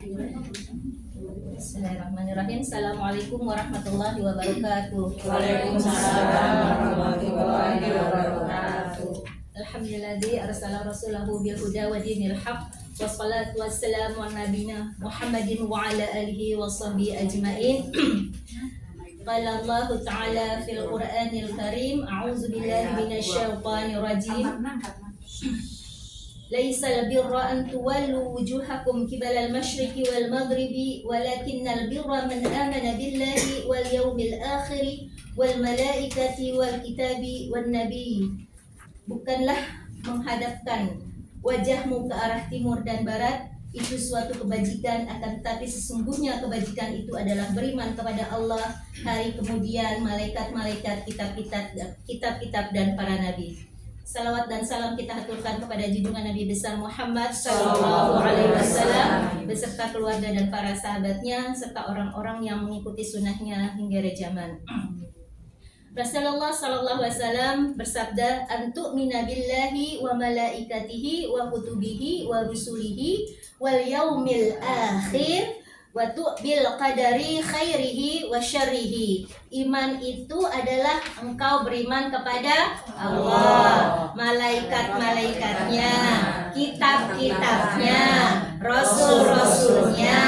Bismillahirrahmanirrahim. Assalamualaikum warahmatullahi wabarakatuh. Waalaikumsalam warahmatullahi wabarakatuh. Alhamdulilladzi arsala rasulahu bil huda wa dinil haqq wassalatu wassalamu ala nabiyina Muhammadin wa ala alihi washabihi ajmain. Qala Allah Ta'ala fil Qur'anil Karim, a'udzu billahi minasyaitonir rajim. Laisal birra an tuwallu wujuhakum qibalal masyriqi wal maghribi walakinnal birra man amana billahi wal yawmil akhir wal malaikati wal kitabi wan nabi. Bukanlah menghadapkan wajahmu ke arah timur dan barat itu suatu kebajikan, akan tetapi sesungguhnya kebajikan itu adalah beriman kepada Allah, hari kemudian, malaikat-malaikat, kitab-kitab dan para nabi. Salawat dan salam kita haturkan kepada junjungan Nabi besar Muhammad Sallallahu Alaihi Wasallam beserta keluarga dan para sahabatnya serta orang-orang yang mengikuti sunnahnya hingga akhir zaman. Rasulullah Sallallahu Alaihi Wasallam bersabda, "Antu'mina billahi wa malaikatihi wa kutubihi wa rusulihi wal yaumil akhir wa tu'bil qadari khairihi wa syarrihi." Iman itu adalah engkau beriman kepada Allah, malaikat-malaikatnya, kitab-kitabnya, rasul-rasulnya,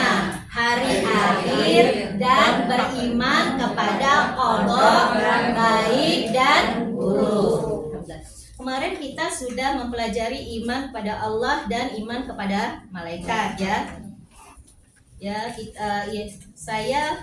hari akhir, dan beriman kepada qada baik dan buruk. Kemarin kita sudah mempelajari iman kepada Allah dan iman kepada malaikat, saya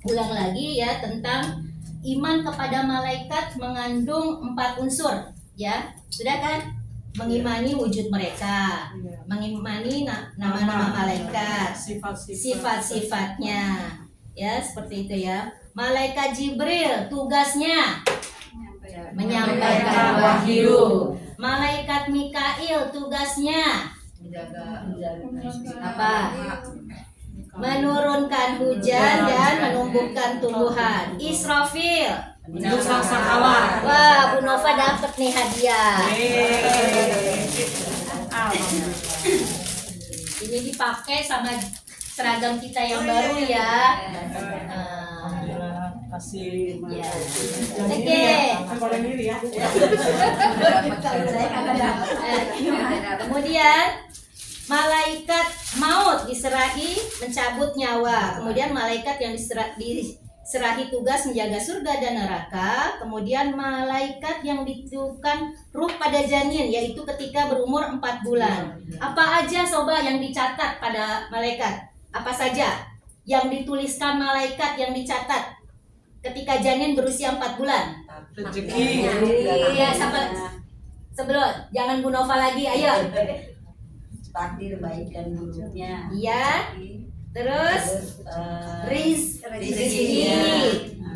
ulang lagi ya tentang iman kepada malaikat mengandung 4 unsur, ya sudah kan? Mengimani wujud mereka, mengimani nama-nama malaikat, sifat-sifatnya, ya seperti itu ya. Malaikat Jibril tugasnya menyampaikan wahyu. Malaikat Mikail tugasnya apa? Menurunkan hujan dan menumbuhkan tumbuhan. Israfil Menusang sakala. wah, Bu Nova dapat nih hadiah. Ini dipakai sama seragam kita yang baru ya. Kasih. Ya. Oke. Kemudian malaikat maut diserahi mencabut nyawa. Kemudian malaikat yang diserahi tugas menjaga surga dan neraka. Kemudian malaikat yang ditiupkan ruh pada janin, yaitu ketika berumur 4 bulan. Apa aja sobat yang dicatat pada malaikat? Apa saja yang dituliskan malaikat yang dicatat ketika janin berusia 4 bulan? Rezeki. Iya, sebelum jangan Bu Nova lagi, ayo. Takdir baik dan buruknya. Iya. Terus rezeki,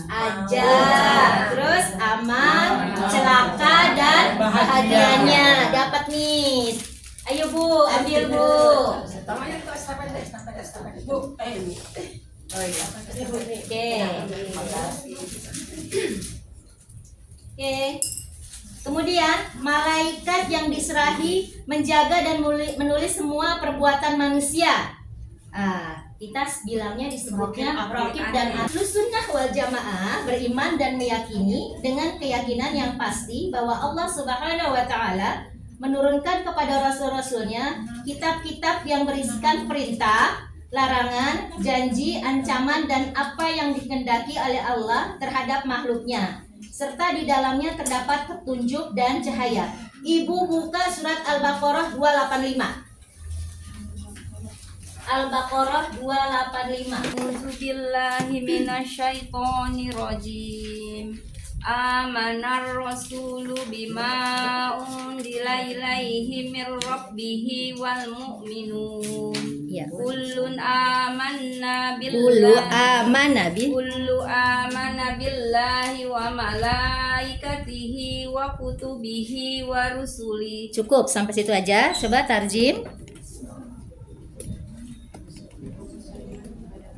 ajal, terus aman, celaka dan bahagianya dapat nih. Ayo Bu, ambil Bu. Oke. Kemudian malaikat yang diserahi menjaga dan menulis semua perbuatan manusia. Kita bilangnya disebutnya raqib dan ahlus sunnah wal jamaah beriman dan meyakini dengan keyakinan yang pasti bahwa Allah Subhanahu wa Ta'ala menurunkan kepada rasul-rasulnya kitab-kitab yang berisikan perintah, larangan, janji, ancaman, dan apa yang dikehendaki oleh Allah terhadap makhluknya, serta di dalamnya terdapat petunjuk dan cahaya. Ibu buka surat Al-Baqarah 285. Al-Baqarah 285. A'udzubillahi minasyaitonirrajim. Amanar rasulu bima unzila ilaihi mir rabbihi wal mu'minun. Ya. Kullun amanna Kullu billahi amana billahi wa malaikatihi wa kutubihi wa rusuli. Cukup sampai situ aja. Coba tarjim.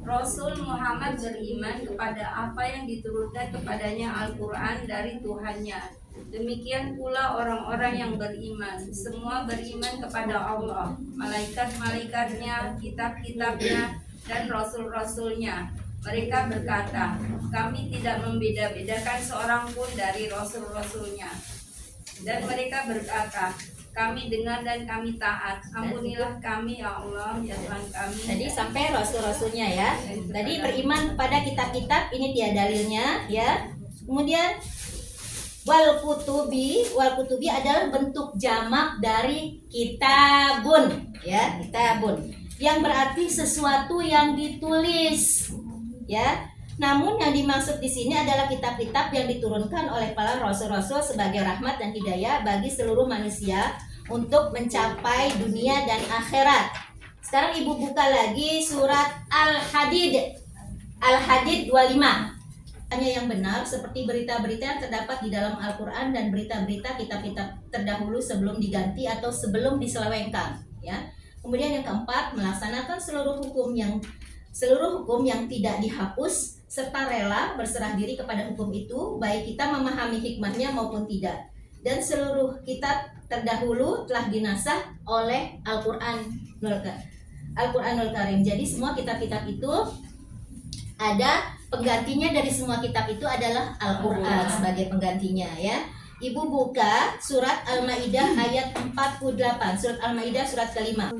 Rasul Muhammad beriman kepada apa yang diturunkan kepadanya Al-Quran dari Tuhannya Demikian pula orang-orang yang beriman. Semua beriman kepada Allah, malaikat-malaikatnya, kitab-kitabnya, dan rasul-rasulnya. Mereka berkata, kami tidak membeda-bedakan seorang pun dari rasul-rasulnya. Dan mereka berkata, kami dengar dan kami taat. Ampunilah kami ya Allah, ya Tuhan kami. Tadi sampai rasul-rasulnya ya. Tadi beriman kepada kitab-kitab, ini dia dalilnya ya. Kemudian wal kutubi adalah bentuk jamak dari kitabun ya, kitabun. Yang berarti sesuatu yang ditulis ya. Namun yang dimaksud di sini adalah kitab-kitab yang diturunkan oleh para rasul-rasul sebagai rahmat dan hidayah bagi seluruh manusia untuk mencapai dunia dan akhirat. Sekarang Ibu buka lagi surat Al-Hadid. Al-Hadid 25. Hanya yang benar seperti berita-berita yang terdapat di dalam Al-Qur'an dan berita-berita kitab-kitab terdahulu sebelum diganti atau sebelum diselewengkan ya. Kemudian yang keempat, melaksanakan seluruh hukum yang tidak dihapus serta rela berserah diri kepada hukum itu, baik kita memahami hikmahnya maupun tidak. Dan seluruh kitab terdahulu telah dinasah oleh Al-Qur'anul Karim. Jadi semua kitab-kitab itu ada penggantinya, dari semua kitab itu adalah Al-Qur'an sebagai penggantinya ya. Ibu buka surat Al-Maidah ayat 48. Surat Al-Maidah surat kelima.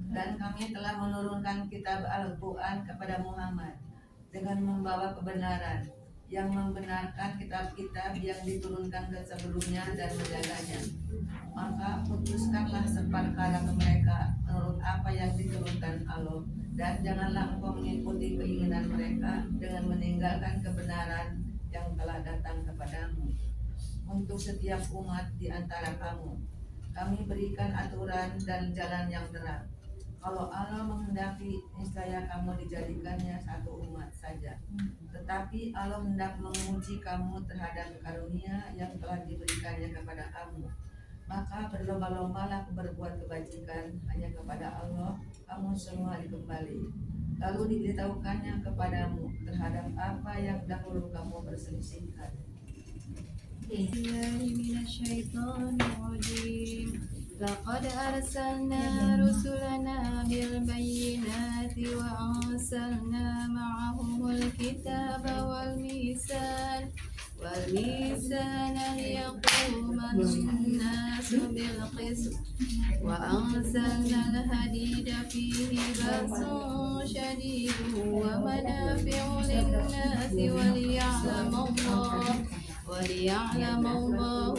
Dan kami telah menurunkan kitab Al-Quran kepada Muhammad dengan membawa kebenaran, yang membenarkan kitab-kitab yang diturunkan ke sebelumnya dan menjaganya. Maka putuskanlah seperkara ke mereka menurut apa yang diturunkan Allah, dan janganlah engkau mengikuti keinginan mereka dengan meninggalkan kebenaran yang telah datang kepadamu. Untuk setiap umat di antara kamu, kami berikan aturan dan jalan yang terang. Kalau Allah menghendaki, niscaya kamu dijadikannya satu umat saja. Tetapi Allah hendak menguji kamu terhadap karunia yang telah diberikannya kepada kamu. Maka berlomba-lombalah berbuat kebajikan, hanya kepada Allah kamu semua dikembali. Lalu diberitahukannya kepadamu terhadap apa yang dahulu kamu perselisihkan. لقد أرسلنا رسلنا بالبينات وأنزلنا معهم الكتاب والميزان ليقوم الناس بالقسط وأنزلنا الحديد فيه بأس شديد ومنافع للناس وليعلم الله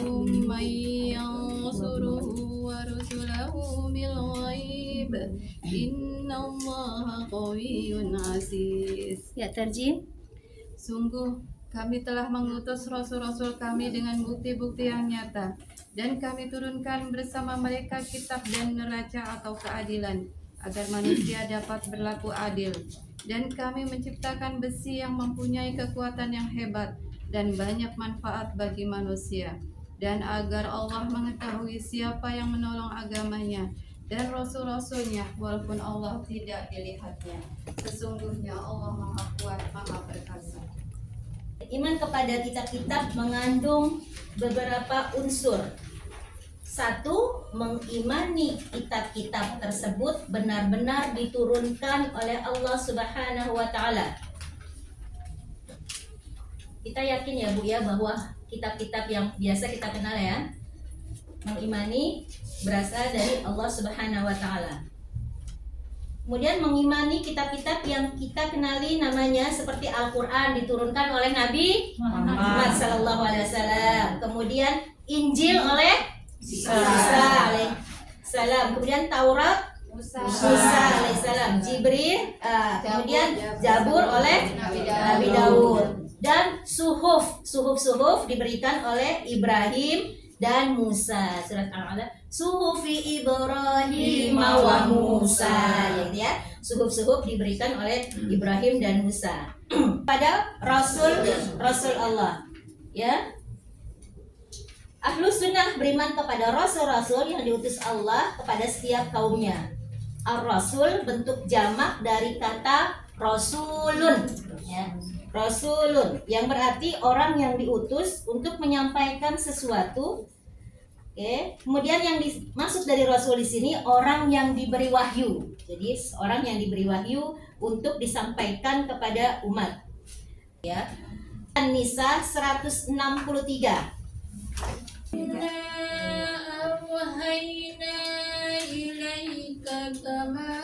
من ينصره ورسله بالغيب إن الله قوي عزيز. Ya, terjem. Sungguh kami telah mengutus rasul-rasul kami dengan bukti-bukti yang nyata, dan kami turunkan bersama mereka kitab dan neraca atau keadilan, agar manusia dapat berlaku adil. Dan kami menciptakan besi yang mempunyai kekuatan yang hebat dan banyak manfaat bagi manusia, dan agar Allah mengetahui siapa yang menolong agamanya dan rasul-rasulnya walaupun Allah tidak dilihatnya. Sesungguhnya Allah Maha Kuat, Maha Perkasa. Iman kepada kitab-kitab mengandung beberapa unsur. Satu, mengimani kitab-kitab tersebut benar-benar diturunkan oleh Allah Subhanahu wa Ta'ala. Kita yakin ya Bu ya bahwa kitab-kitab yang biasa kita kenal ya, mengimani berasal dari Allah Subhanahu wa Ta'ala. Kemudian mengimani kitab-kitab yang kita kenali namanya seperti Al-Qur'an diturunkan oleh Nabi Muhammad sallallahu alaihi wasallam. Kemudian Injil oleh Isa alaihissalam. Kemudian Taurat Musa alaihissalam. Jibril, kemudian Zabur oleh Nabi Daud. Dan suhuf diberikan oleh Ibrahim dan Musa. Surat Al-Alaq, suhufi Ibrahim wa Musa, ya. Suhuf diberikan oleh Ibrahim dan Musa pada rasul Allah, ya. Ahlus sunnah beriman kepada rasul-rasul yang diutus Allah kepada setiap kaumnya. Ar-Rasul bentuk jamak dari kata Rasulun, ya. Rasulun yang berarti orang yang diutus untuk menyampaikan sesuatu. Oke. Kemudian yang dimaksud dari Rasul di sini orang yang diberi wahyu. Jadi orang yang diberi wahyu untuk disampaikan kepada umat. Ya. An-Nisa 163. أوحينا إليك كما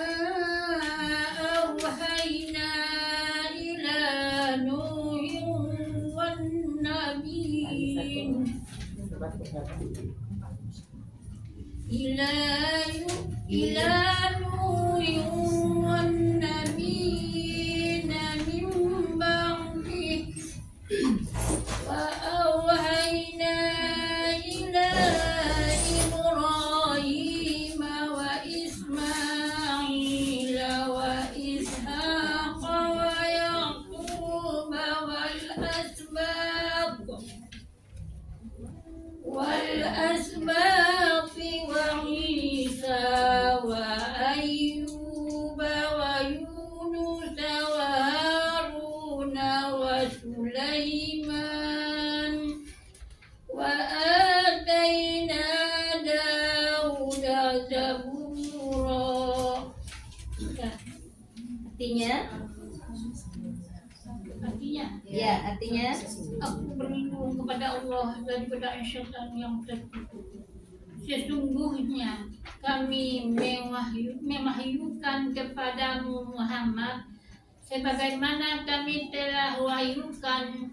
أوحينا إلى نوح والنبيين إلى نوح والنبيين من بعده وأوحينا إلى إبراهيم وإسماعيل وإسحاق ويعقوب والأسباط وعيسى وأيوب ويونس وهارون وسليمان وآتينا داود زبورا. Artinya Aku berlindung kepada Allah daripada syaitan yang terkutuk. Sesungguhnya kami memahyukan kepadamu Muhammad sebagaimana kami telah wahyukan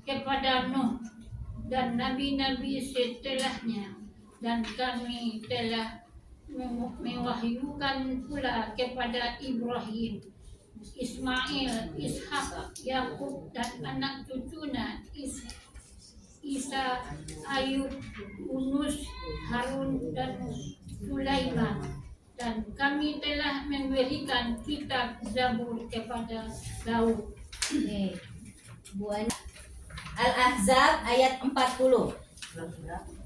kepada Nuh dan nabi-nabi setelahnya, dan kami telah mewahyukan pula kepada Ibrahim, Ismail, Ishak, Yakub dan anak cucunya Isa, Ayub, Yunus, Harun dan Sulaiman, dan kami telah memberikan kitab Zabur kepada Daud. Al-Ahzab ayat 40.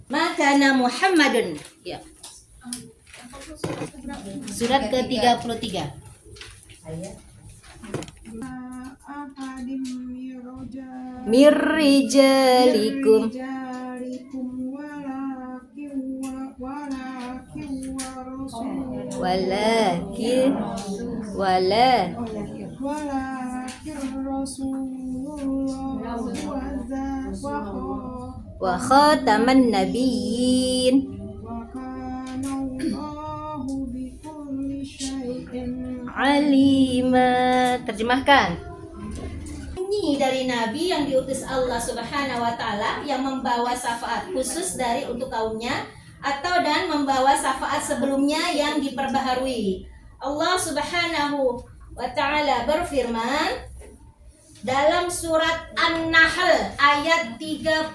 Makana Muhammadun, ya. Surat ke-33. Mirrijalikum walakin wa khataman nabiyyin alima. Terjemahkan. Ini dari Nabi yang diutus Allah Subhanahu wa Ta'ala, yang membawa syafaat khusus dari untuk kaumnya, atau dan membawa syafaat sebelumnya yang diperbaharui. Allah Subhanahu wa Ta'ala berfirman dalam surat An-Nahl ayat 36.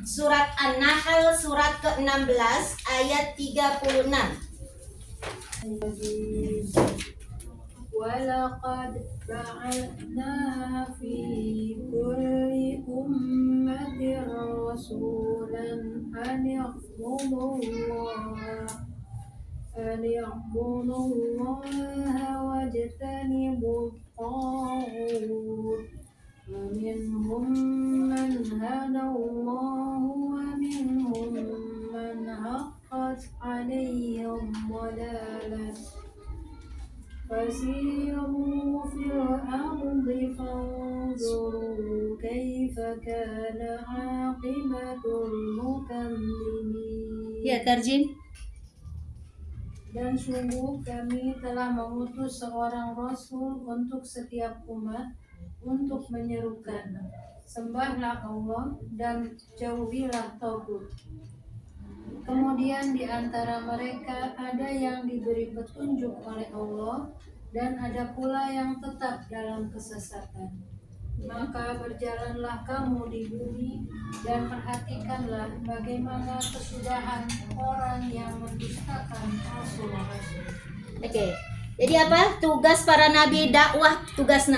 Surat An-Nahl surat ke-16 ayat 36. Walaqad ba'athna fi kulli ummatin rasulan an ya'budullaha wajtanibut taghut. Minhum man hadallahu wa minhum man haqqat alayhi dhalalah. Fasiru fil ardi fanzuru kaifa kana aqibatul mukadzimin. Ya, terjem. Dan sungguh kami telah mengutus seorang rasul untuk setiap umat untuk menyerukan, sembahlah Allah dan jauhilah tagut. Kemudian di antara mereka ada yang diberi petunjuk oleh Allah dan ada pula yang tetap dalam kesesatan. Maka berjalanlah kamu di bumi dan perhatikanlah bagaimana kesudahan orang yang mendustakan Rasul-Rasul. Oke. Jadi apa? Tugas para nabi dakwah, tugas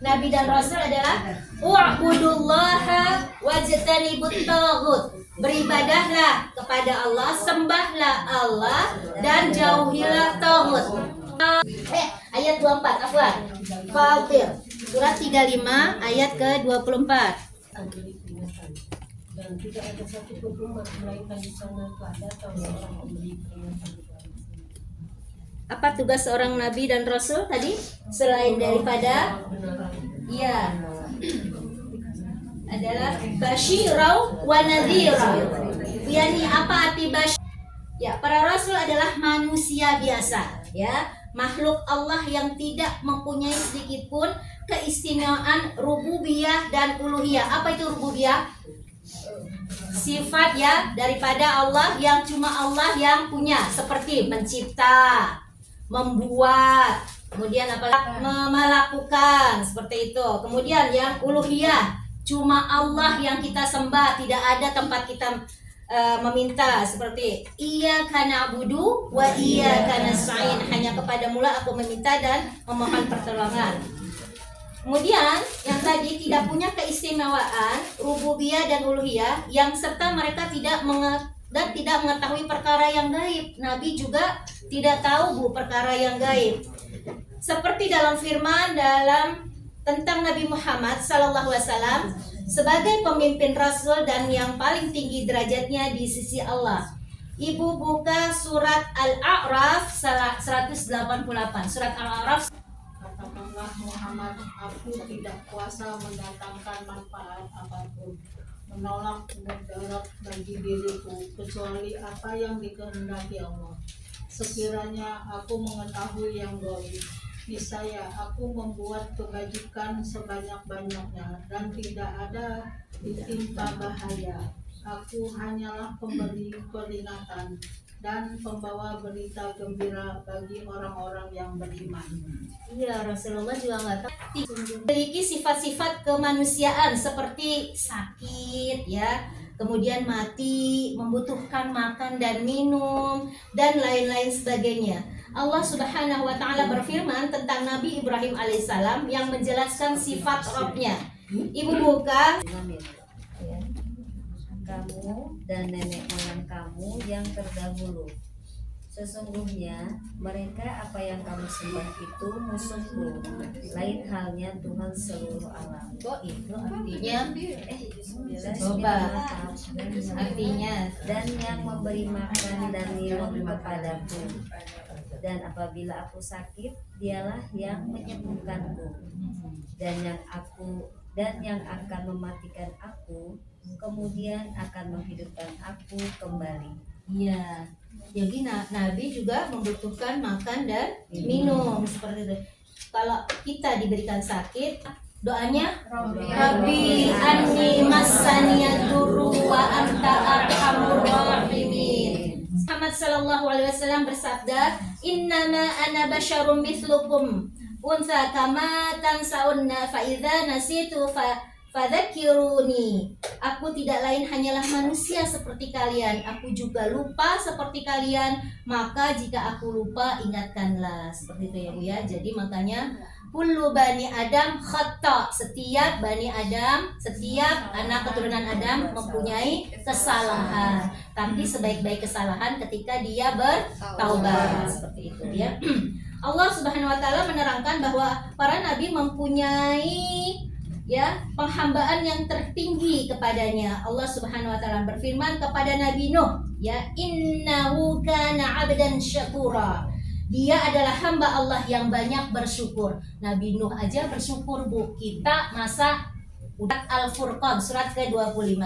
nabi dan rasul adalah u'budullaha wajtanibut taghut. Beribadahlah kepada Allah, sembahlah Allah dan jauhilah taghut. Ayat 24, afwan. Fatir. Surat 35 ayat ke-24. Dan tidak ada satu umat melainkan di sana datang seorang pemberi peringatan. Apa tugas seorang nabi dan rasul tadi? Selain daripada adalah basyirau wa nadhira. Yani apa arti basyir? Ya, para rasul adalah manusia biasa, ya, makhluk Allah yang tidak mempunyai sedikit pun keistimewaan rububiyah dan uluhiyah. Apa itu rububiyah? Sifat ya daripada Allah yang cuma Allah yang punya, seperti mencipta, membuat, kemudian apa melakukan, seperti itu. Kemudian yang uluhiyah, cuma Allah yang kita sembah, tidak ada tempat kita meminta, seperti iyyaka na'budu wa iyyaka nasta'in, hanya kepada mula aku meminta dan memohon pertolongan. Kemudian yang tadi tidak punya keistimewaan rububiyah dan uluhiyah, yang serta mereka tidak mengetahui perkara yang gaib. Nabi juga tidak tahu perkara yang gaib. Seperti dalam firman tentang Nabi Muhammad SAW sebagai pemimpin rasul dan yang paling tinggi derajatnya di sisi Allah. Ibu buka surat Al-A'raf 188. Surat Al-A'raf. Katakanlah Muhammad, aku tidak kuasa mendatangkan manfaat apapun, menolak mudarat bagi diriku kecuali apa yang dikehendaki Allah. Sekiranya aku mengetahui yang gaib, niscaya aku membuat kebajikan sebanyak-banyaknya dan tidak ada ditimpa bahaya. Aku hanyalah pemberi peringatan dan pembawa berita gembira bagi orang-orang yang beriman. Iya, Rasulullah juga nggak tahu. Memiliki sifat-sifat kemanusiaan seperti sakit, ya, kemudian mati, membutuhkan makan dan minum, dan lain-lain sebagainya. Allah Subhanahu wa Ta'ala berfirman tentang Nabi Ibrahim alaihissalam yang menjelaskan sifat Rabb-nya. Ibu buka. Kamu dan nenek moyang kamu yang terdahulu. Sesungguhnya mereka apa yang kamu sembah itu musuhku. Lain halnya Tuhan seluruh alam. Kok itu artinya? Coba. Artinya Dan yang memberi makan dan minum kepadaku. Dan apabila aku sakit, dialah yang menyembuhkanku. Dan yang akan mematikan aku, kemudian akan menghidupkan aku kembali. iya. Jadi Nabi juga membutuhkan makan dan minum seperti itu. Kalau kita diberikan sakit, doanya Rabbi anni massaniyad durru wa anta arhamur rahimin. Muhammad sallallahu alaihi wasallam bersabda, "Innama ana basyarum mithlukum, unsa kama tansaunna fa idza nasitu fadzakiruni." Aku tidak lain hanyalah manusia seperti kalian. Aku juga lupa seperti kalian. Maka jika aku lupa, ingatkanlah. Seperti itu ya Bu ya. Jadi makanya kullu bani Adam khata. Setiap bani Adam, setiap anak keturunan Adam mempunyai kesalahan. Tapi sebaik-baik kesalahan ketika dia bertaubat. Seperti itu ya. Allah Subhanahu wa Ta'ala menerangkan bahwa para nabi mempunyai penghambaan yang tertinggi kepadanya. Allah Subhanahu wa Ta'ala berfirman kepada Nabi Nuh, innahu kana 'abdan syakura. Dia adalah hamba Allah yang banyak bersyukur. Nabi Nuh aja bersyukur, Bu. Kita masa udah Al-Furqan surat ke-25.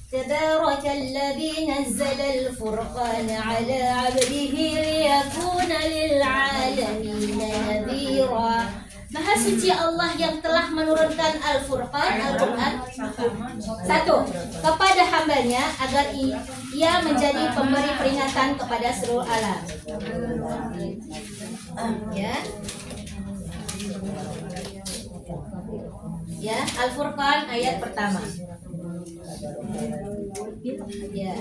Tabarakalladzi nazzala al-furqana 'ala 'abdihi liyakuna lil 'alamin nadhira. Maha suci Allah yang telah menurunkan Al-Furqan, Al-Quran, satu, kepada hambanya agar ia menjadi pemberi peringatan kepada seluruh alam. Ya, Al-Furqan ayat pertama. Ya,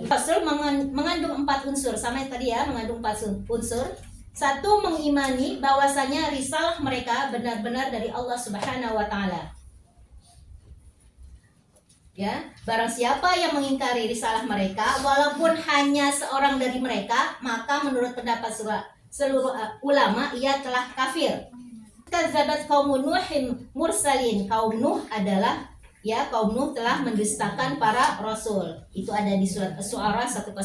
Rasul mengandung 4 unsur, sama yang tadi ya, mengandung 4 unsur. Satu, mengimani bahwasanya risalah mereka benar-benar dari Allah Subhanahu wa Ta'ala. Ya, barang siapa yang mengingkari risalah mereka, walaupun hanya seorang dari mereka, maka menurut pendapat seluruh ulama ia telah kafir. Kadzabat kaum Nuhin mursalin. Kaum Nuh adalah kaum Nuh telah mendustakan para rasul. Itu ada di surat Asy-Syu'ara 105.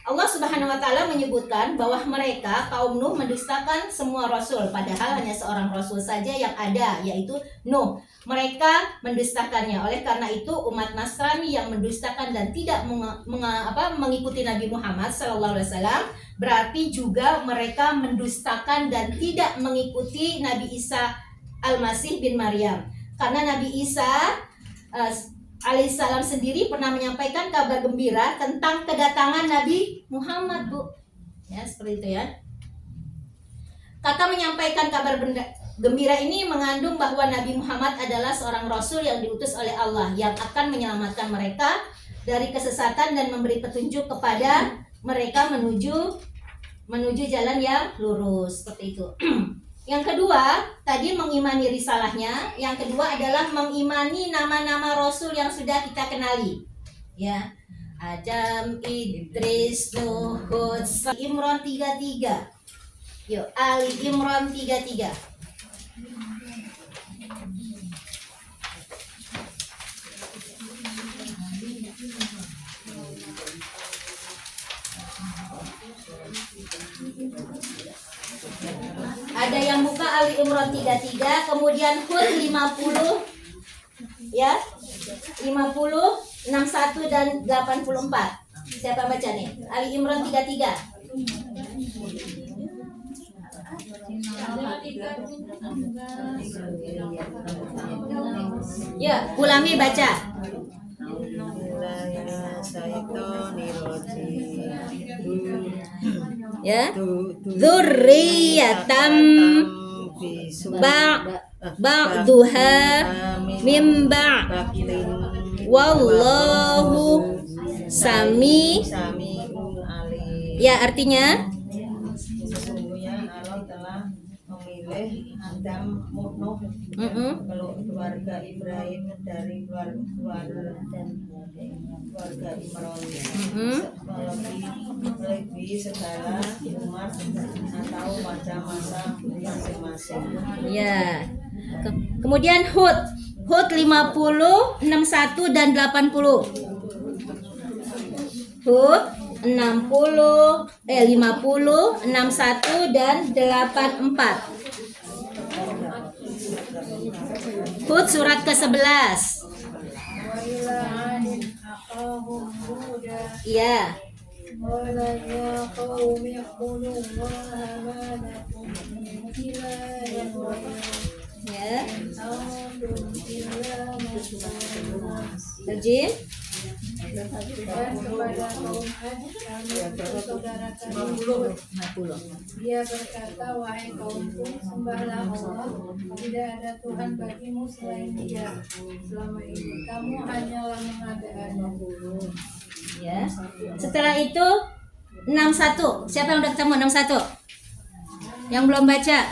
Allah Subhanahu wa taala menyebutkan bahwa mereka kaum Nuh mendustakan semua rasul, padahal hanya seorang rasul saja yang ada, yaitu Nuh. Mereka mendustakannya. Oleh karena itu umat Nasrani yang mendustakan dan tidak mengikuti Nabi Muhammad SAW, berarti juga mereka mendustakan dan tidak mengikuti Nabi Isa Al-Masih bin Maryam. Karena Nabi Isa alaihissalam sendiri pernah menyampaikan kabar gembira tentang kedatangan Nabi Muhammad, Bu. Ya, seperti itu ya. Kata menyampaikan kabar gembira ini mengandung bahwa Nabi Muhammad adalah seorang rasul yang diutus oleh Allah yang akan menyelamatkan mereka dari kesesatan dan memberi petunjuk kepada mereka menuju jalan yang lurus, seperti itu. Yang kedua, tadi mengimani risalahnya. Yang kedua adalah mengimani nama-nama rasul yang sudah kita kenali. Ya. Adam, Idris, Nuh, Hud, Imran 33. Yuk, Ali Imran 33. Ada yang buka Ali Imran 33, kemudian Hud 50 ya. 50, 61 dan 84. Siapa baca nih? Ali Imran 33. Ya, Ulami baca. Ya, dzurriyatam ba'duha mim ba' wallahu sami'un alim. Ya, artinya sesungguhnya Allah telah memilih Adam, Nuh, keluarga Ibrahim dari keluarga Imran, melebihi segala umat atau pada masa masing-masing. Ya. Kemudian Hud 50, 61 dan 80. Hud 50, 61 dan 84. Hud surat ke-11. Iya. Ya. Terjim. Kepada kaum Ad, kami saudarakan dia berkata, wahai kaumku, sembahlah Allah, tidak ada Tuhan bagimu selain Dia. Selama ini kamu hanyalah mengada-ada. Ya. Setelah itu 61. Siapa yang udah ketemu 61? Yang belum baca?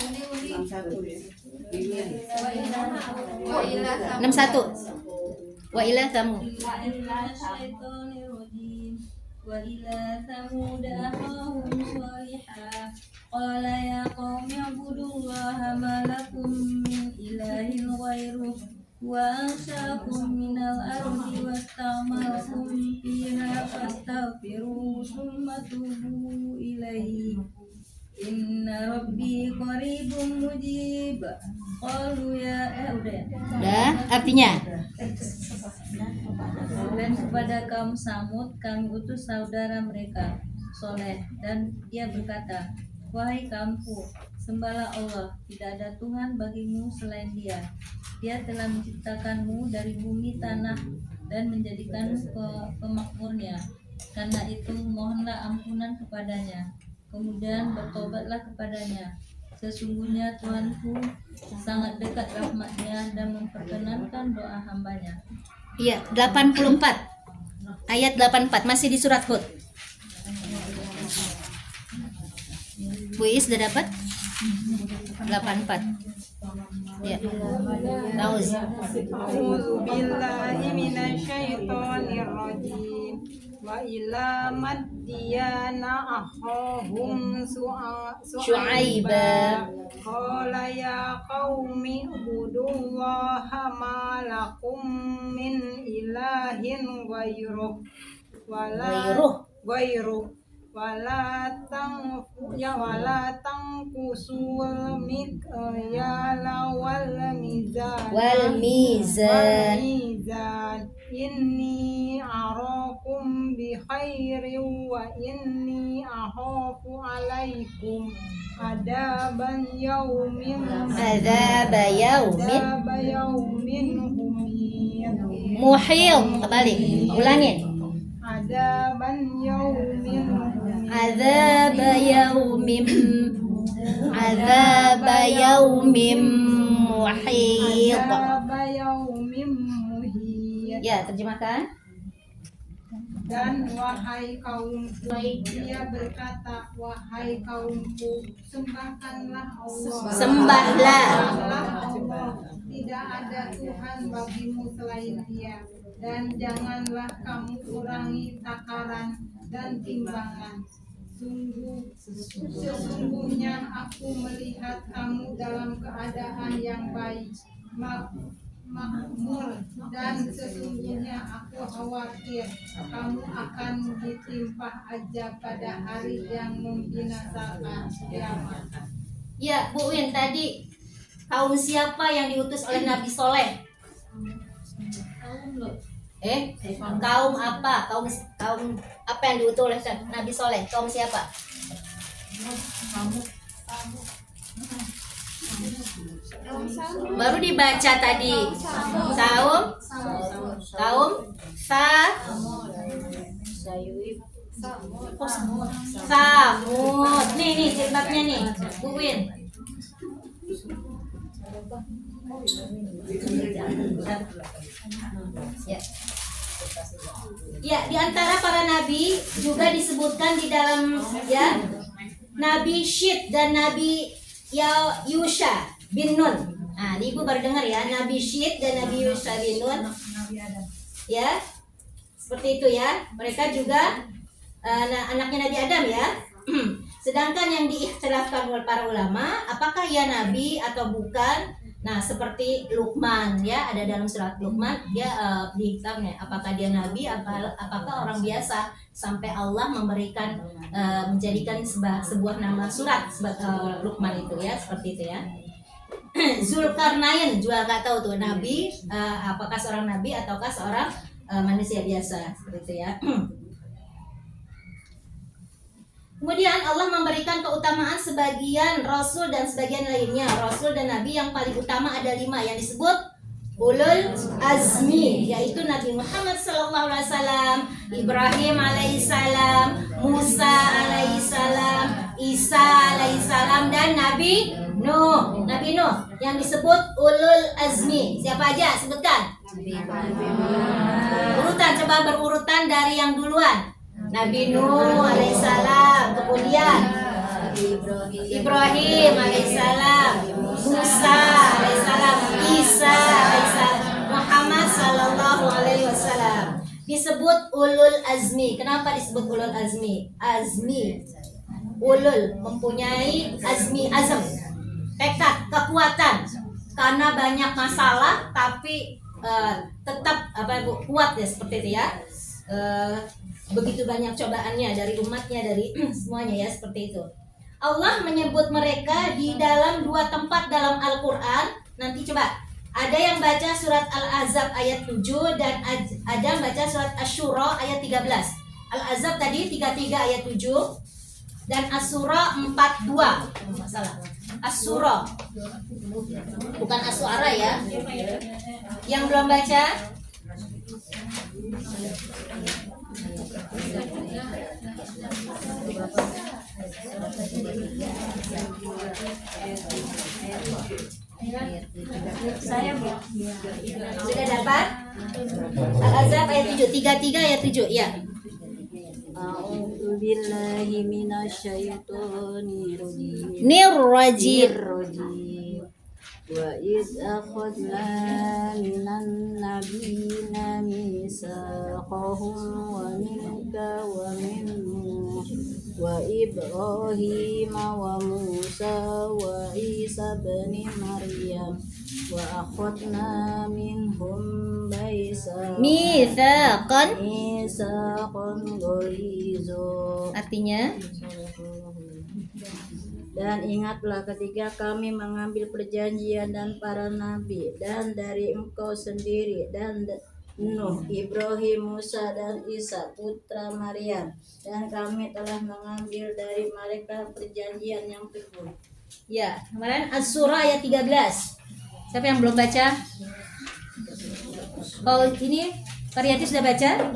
61. Wa ila Thamud. Wa ila Thamud akhahum salihah qala ya qaumi ibudullaha ma lakum min ilahin ghairuh wa anshakum minal ardi wastamalakum fiha fastaghfiruhu thumma tubu ilaihi inna rabbi qaribun mujib. Qalu ya Udah, artinya? Dan kepada kaum Samud kami utus saudara mereka Soleh, dan dia berkata, wahai kaumku, sembahlah Allah, tidak ada Tuhan bagimu selain Dia. Dia telah menciptakanmu dari bumi tanah dan menjadikanmu pemakmurnya. Karena itu mohonlah ampunan kepadanya, kemudian bertobatlah kepadanya. Sesungguhnya Tuhanku sangat dekat rahmatnya dan memperkenankan doa hambanya. Iya, 84. Ayat 84 masih di surat Hud. Bu Is sudah dapat? 84. Ya. Tauz. A'udzu billahi minasyaitonir rajim. wa ila madyana akhahum Syu'aiba. qala ya qaumi ibudullaha ma lakum min ilahin ghairuh wala tangkusul mikyala wal mizan inni arakum bi khairin wa inni akhafu alaikum adaban yaumin muhit. Kembali, ulangin. adaban yaumin muhit. Ya, terjemahkan. Dan wahai kaumku, dia berkata, wahai kaumku, sembahkanlah Allah. Sembahlah. Allah. Tidak ada Tuhan bagimu selain Dia, dan janganlah kamu kurangi takaran dan timbangan. Sesungguhnya aku melihat kamu dalam keadaan yang baik, makmur, dan sesungguhnya aku khawatir kamu akan ditimpa aja pada hari yang membinasakan kiamat. Ya, Bu Win, tadi kaum siapa yang diutus oleh Nabi Soleh? Kaum apa? Kaum apa yang diutus oleh Nabi Soleh? Kaum siapa? Baru dibaca tadi. Kaum Samud. Nih jilbabnya nih, Bu Win. Ya, di antara para nabi juga disebutkan di dalam ya Nabi Syed dan Nabi Yusha bin Nun. Nah, Ibu baru dengar ya, Nabi Syed dan Nabi Yusha bin Nun. Ya, seperti itu ya. Mereka juga anaknya Nabi Adam ya. Sedangkan yang diikhtilafkan oleh para ulama, apakah ia nabi atau bukan? Nah, seperti Luqman ya, ada dalam surat Luqman dia dihitamnya apakah dia nabi, apakah orang biasa, sampai Allah memberikan menjadikan sebuah nama surat Luqman itu ya, seperti itu ya. Zulkarnain juga nggak tahu tuh nabi, apakah seorang nabi ataukah seorang manusia biasa, seperti itu ya. Kemudian Allah memberikan keutamaan sebagian rasul dan sebagian lainnya. Rasul dan nabi yang paling utama ada 5 yang disebut ulul azmi, yaitu Nabi Muhammad SAW, Ibrahim alaihissalam, Musa alaihissalam, Isa alaihissalam, dan Nabi Nuh. Nabi Nuh yang disebut ulul azmi. Siapa aja? Sebutkan. Urutan, coba berurutan dari yang duluan. Nabi Nuh alaihissalam, kemudian Ibrahim alaihissalam, Musa alaihissalam, Isa alaihissalam, Muhammad sallallahu alaihi wasallam. Disebut ulul azmi. Kenapa disebut ulul azmi? Azmi, ulul, mempunyai azmi, azam, tekad, kekuatan. Karena banyak masalah tapi tetap kuat ya, seperti itu ya. Begitu banyak cobaannya dari umatnya, dari semuanya ya, seperti itu. Allah menyebut mereka di dalam 2 tempat dalam Al-Quran. Nanti coba, ada yang baca surat Al-Ahzab ayat 7 dan ada yang baca surat Asy-Syura ayat 13. Al-Ahzab tadi 33 ayat 7 dan Asy-Syura 42. Masalah. Asy-Syura, bukan Asy-Syu'ara ya. Yang belum baca, Saya sudah dapat? Al-Ahzab ayat 7, 33 ayat 7 ya. A'udzu billahi minasyaitonir rajim. Nirrajim. وإذ أخذنا من النبيين ميثاقهم ومنك ومن نوح وإبراهيم وموسى وعيسى بن مريم وأخذنا منهم Mitsaqan ميثاقا غليظا. artinya Dan ingatlah ketika kami mengambil perjanjian dan para nabi dan dari engkau sendiri dan Nuh, Ibrahim, Musa dan Isa putra Maryam, dan kami telah mengambil dari mereka perjanjian yang teguh. ya, kemarin As-Surah ayat 13. Siapa yang belum baca? Kalau ini Pariyati sudah baca?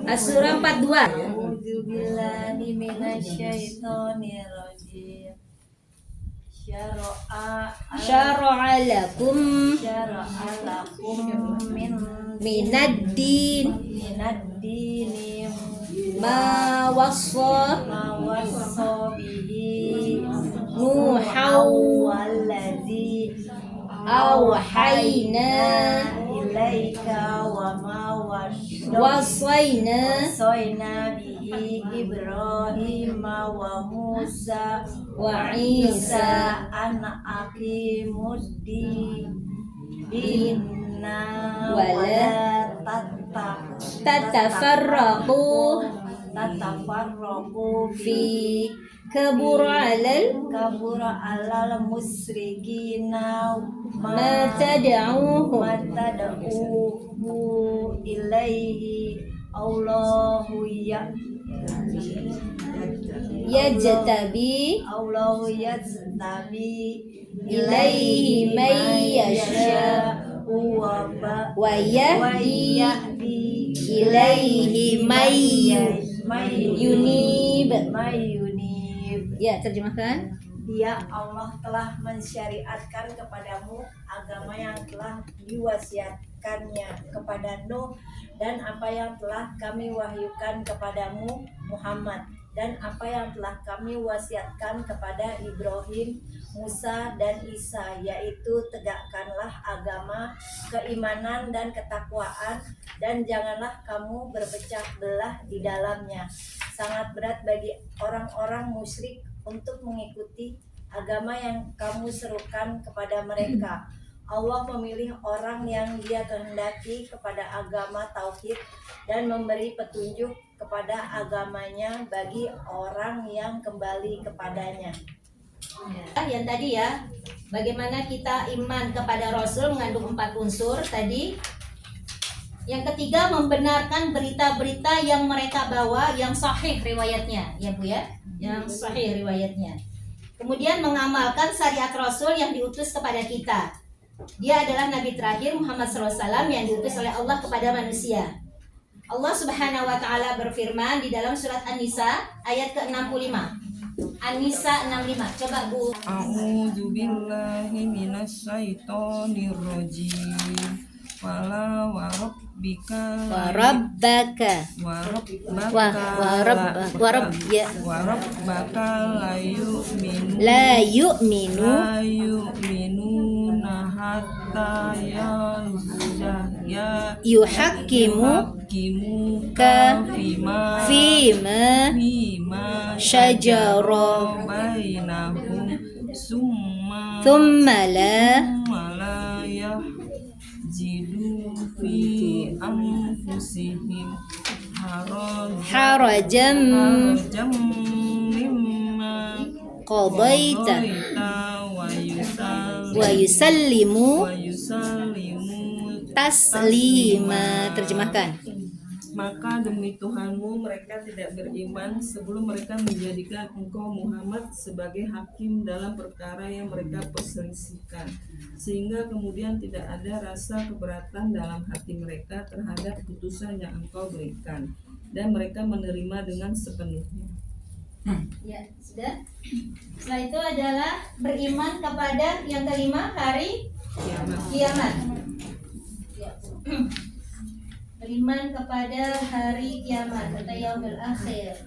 As-Surah 42. A'udzubillahi minasyaitonirrajim. Syara'a lakum Syara'a lakum minad din minad-dini ma wassa ma wassa bihi Nuhaw wallazi awhayna ilaika wa ma wassayna wasaina bihi Ibrahim wa Musa wa Isa an aqimuddin inna Wala tatafarraqu tatafarraqu fi kabura alal musyrikina ma tad'uhum matad'uhu ilaihi Allahu yajtabi Allahu yajtabi ilaihi man yasha wa yahdi ilaihi man yunib. Ya, terjemahkan. Dia Allah telah mensyariatkan kepadamu agama yang telah diwasiatkannya kepada Nuh dan apa yang telah kami wahyukan kepadamu Muhammad dan apa yang telah kami wasiatkan kepada Ibrahim, Musa dan Isa, yaitu tegakkanlah agama, keimanan dan ketakwaan dan janganlah kamu berpecah belah di dalamnya. Sangat berat bagi orang-orang musyrik untuk mengikuti agama yang kamu serukan kepada mereka. Allah memilih orang yang Dia kehendaki kepada agama tauhid dan memberi petunjuk kepada agamanya bagi orang yang kembali kepadanya. Yang tadi ya, bagaimana kita iman kepada Rasul mengandung 4 unsur tadi. Yang ketiga, membenarkan berita-berita yang mereka bawa yang sahih riwayatnya, ya Bu ya, yang sahih riwayatnya. Kemudian mengamalkan syariat Rasul yang diutus kepada kita. Dia adalah Nabi terakhir Muhammad SAW yang diutus oleh Allah kepada manusia. Allah Subhanahu wa Ta'ala berfirman di dalam surat An-Nisa ayat ke-65. An-Nisa 65. Coba Bu. A'udzubillahi minasyaitonirrajim. Wala warabbika la yu'minu hatta yuhakkimuka fima syajara bainahum thumma la yajidu fi anfusihim harajan mimma qadaita wa yusallimu taslima. Terjemahkan. Maka demi Tuhanmu mereka tidak beriman sebelum mereka menjadikan engkau Muhammad sebagai hakim dalam perkara yang mereka perselisihkan, sehingga kemudian tidak ada rasa keberatan dalam hati mereka terhadap putusan yang engkau berikan, dan mereka menerima dengan sepenuhnya. Ya, sudah. Setelah itu adalah beriman kepada yang kelima, hari kiamat. Ya. Beriman kepada hari kiamat atau yaumil akhir.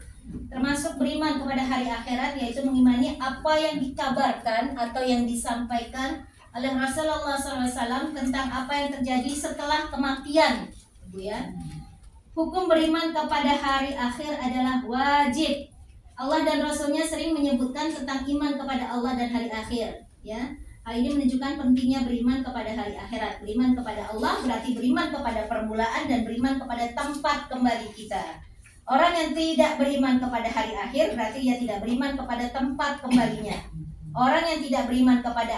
Termasuk beriman kepada hari akhirat, yaitu mengimani apa yang dikabarkan atau yang disampaikan oleh Rasulullah SAW tentang apa yang terjadi setelah kematian, Ibu ya. Hukum beriman kepada hari akhir adalah wajib. Allah dan Rasulnya sering menyebutkan tentang iman kepada Allah dan hari akhir, ya. Hal ini menunjukkan pentingnya beriman kepada hari akhirat. Beriman kepada Allah berarti beriman kepada permulaan dan beriman kepada tempat kembali kita. Orang yang tidak beriman kepada hari akhir berarti ia tidak beriman kepada tempat kembalinya. Orang yang tidak beriman kepada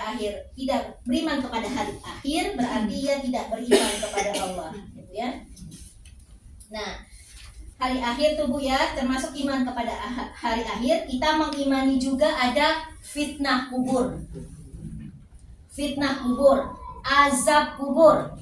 tidak beriman kepada hari akhir berarti ia tidak beriman kepada Allah, gitu ya. Nah, hari akhir tuh Bu ya, termasuk iman kepada hari akhir, kita mengimani juga ada fitnah kubur. Fitnah kubur, azab kubur,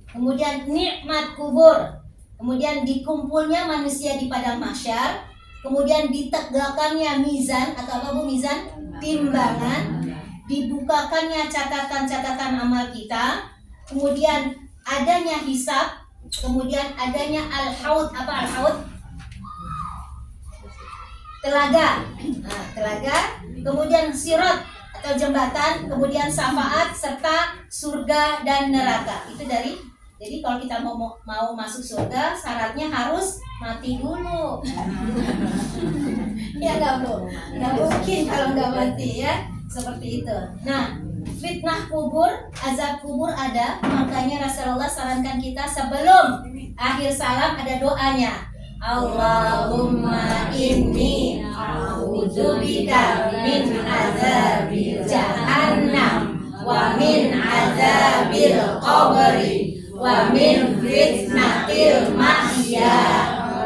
kemudian nikmat kubur. Kemudian dikumpulnya manusia di padang mahsyar, kemudian ditegakkannya mizan atau apa Bu mizan? Timbangan, dibukakannya catatan-catatan amal kita, kemudian adanya hisab, kemudian adanya al-haud. Apa al-haud? Telaga. Nah, telaga, kemudian sirat atau jembatan, kemudian syafaat serta surga dan neraka. Itu jadi kalau kita mau masuk surga, syaratnya harus mati dulu. Ya nggak Bu? Nggak mungkin kalau nggak mati ya. Seperti itu. Nah, fitnah kubur, azab kubur ada. Makanya Rasulullah sarankan kita sebelum akhir salam ada doanya. Allahumma inni a'udzubika min azabil jahannam wa min azabil qabri wa min fitnatil mahya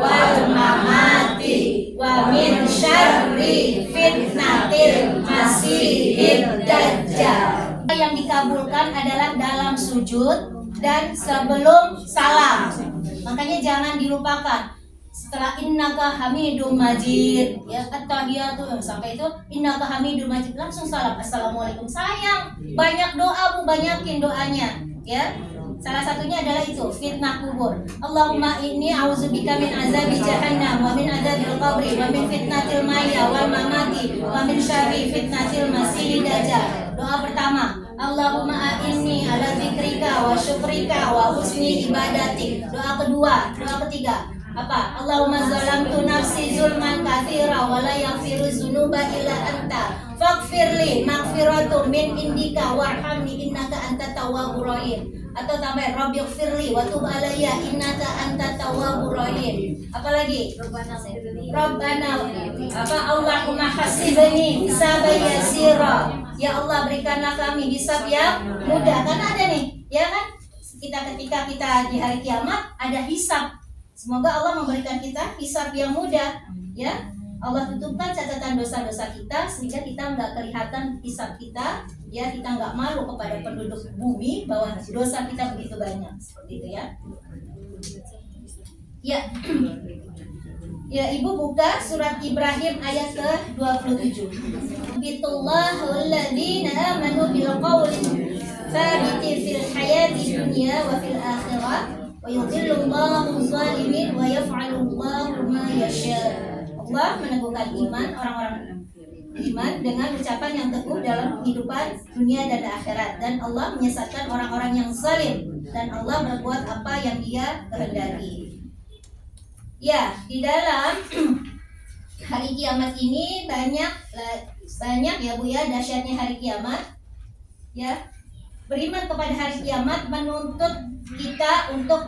wal mamati wa min syarri fitnatil masihid dajjal. Yang dikabulkan adalah dalam sujud dan sebelum salam. Makanya jangan dilupakan. Setelah innaka hamidum majid, ya at-tahiyatu sampai itu innaka hamidum majid langsung salam assalamualaikum. Sayang, banyak doa Bu, banyakin doanya, ya. Salah satunya adalah itu fitnah kubur. Allahumma inni a'udzubika min azabi jahannam wa min adzabil qabri wa min fitnatil mahya wal mamati wa min syarri fitnatil masiihid dajjal. Doa pertama, Allahumma a'inni ala dzikrika wa syukrika wa husni ibadatik. Doa kedua, doa ketiga apa? Allahumma zalamtu nafsi zulman katsira wa la yaghfiru dzunuba illa anta faghfirli maghfiratu min indika warhamni innaka antat tawwabur rahim. Atau tambah rabbighfirli wa tub alayya innaka antat tawwabur rahim. Apalagi? Rabbana apa? Allahumma hasibni hisaban yasira. Ya Allah, berikanlah kami hisab yang mudah. Karena ada nih, ya kan? Ketika kita di hari kiamat ada hisab. Semoga Allah memberikan kita hisab yang mudah, ya. Allah tutupkan catatan dosa-dosa kita sehingga kita nggak kelihatan hisab kita, ya, kita nggak malu kepada penduduk bumi bahwa dosa kita begitu banyak, seperti itu ya. Ya. Ya, Ibu buka surat Ibrahim ayat ke-27. Bitullahul ladzina amanu bil qawli thabiti fil hayati dunya wa fil akhirah. Wa yudhillullahu zalimin wa yaf'alullahu ma yasha. Allah meneguhkan iman orang-orang iman dengan ucapan yang teguh dalam kehidupan dunia dan akhirat, dan Allah menyesatkan orang-orang yang zalim, dan Allah berbuat apa yang Dia kehendaki. Ya, di dalam hari kiamat ini banyak ya Bu ya, dahsyatnya hari kiamat. Ya, beriman kepada hari kiamat menuntut kita untuk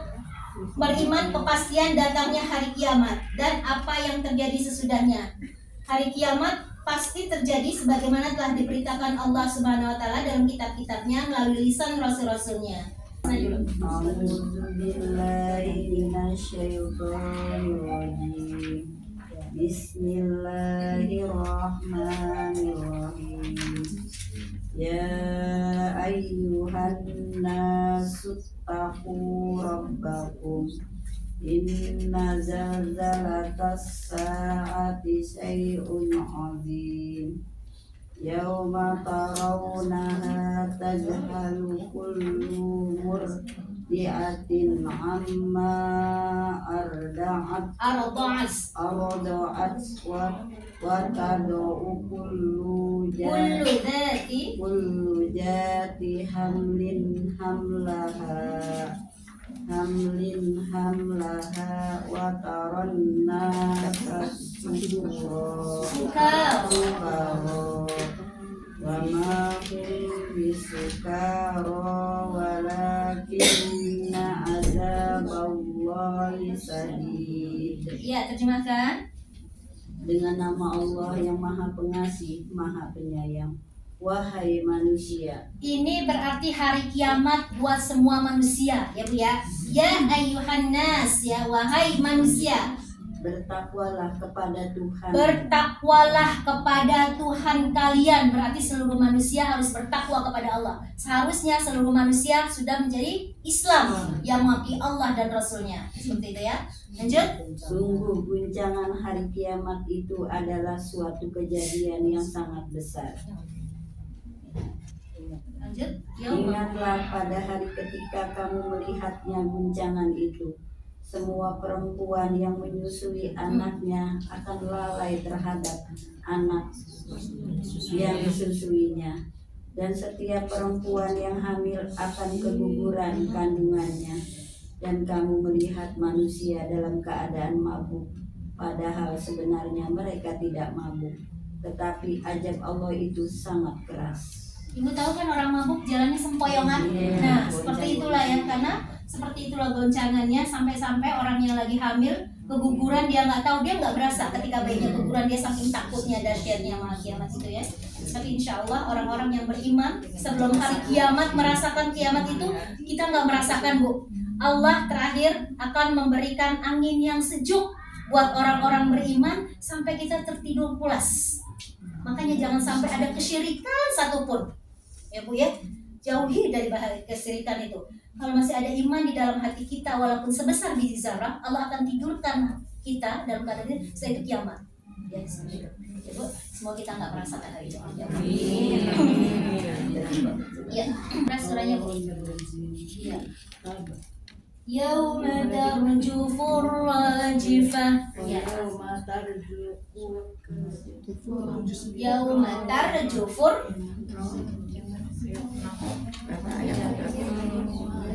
beriman kepastian datangnya hari kiamat dan apa yang terjadi sesudahnya. Hari kiamat pasti terjadi sebagaimana telah diberitakan Allah Subhanahu wa taala dalam kitab-kitabnya melalui lisan rasul-rasulnya. Bismillahirrahmanirrahim. Ya ayyuhan nasu taqu rabbakum inna zalzalatas sa'ati syai'un 'azim yawma tarawunaha tajhalu kullu murdiatin amma arda'at Arda'at. wa tad'u kullu Kullu dhati hamlin hamlaha wa taranna sukara wa ma hum bisukara walakinna azaballahi sadid. Ya, terjemahkan. Dengan nama Allah yang Maha Pengasih, Maha Penyayang. Wahai manusia. Ini berarti hari kiamat buat semua manusia, ya Bu ya. Ya ayyuhan nas, ya wahai manusia. Bertakwalah kepada Tuhan. Bertakwalah kepada Tuhan kalian. Berarti seluruh manusia harus bertakwa kepada Allah. Seharusnya seluruh manusia sudah menjadi Islam yang mengakui Allah dan Rasulnya. Seperti itu ya. Lanjut. Sungguh guncangan hari kiamat itu adalah suatu kejadian yang sangat besar. Lanjut. Ingatlah pada hari ketika kamu melihatnya guncangan itu. Semua perempuan yang menyusui anaknya akan lalai terhadap anak yang disusuinya. Dan setiap perempuan yang hamil akan keguguran kandungannya. Dan kamu melihat manusia dalam keadaan mabuk. Padahal sebenarnya mereka tidak mabuk. Tetapi ajab Allah itu sangat keras. Ibu tahu kan orang mabuk jalannya sempoyongan. Nah, seperti itulah ya, karena seperti itulah goncangannya sampai-sampai orang yang lagi hamil keguguran, dia nggak tahu, dia nggak berasa ketika bayinya keguguran, dia saking takutnya dahsyatnya malam kiamat itu ya. Tapi insya Allah orang-orang yang beriman sebelum hari kiamat merasakan kiamat itu, kita nggak merasakan Bu. Allah terakhir akan memberikan angin yang sejuk buat orang-orang beriman sampai kita tertidur pulas. Makanya jangan sampai ada kesyirikan satupun. Ya Bu ya, jauhi dari bahaya kesyirikan itu. Kalau masih ada iman di dalam hati kita walaupun sebesar biji zarah, Allah akan tidurkan kita dalam keadaan ini setelah itu kiamat. Ya, seperti itu. Ya, Bu, semoga kita nggak merasakan hari itu. Ya, surahnya Bu. Ya. Yauma tarjufur rajifah. Ya. Yauma tarjufur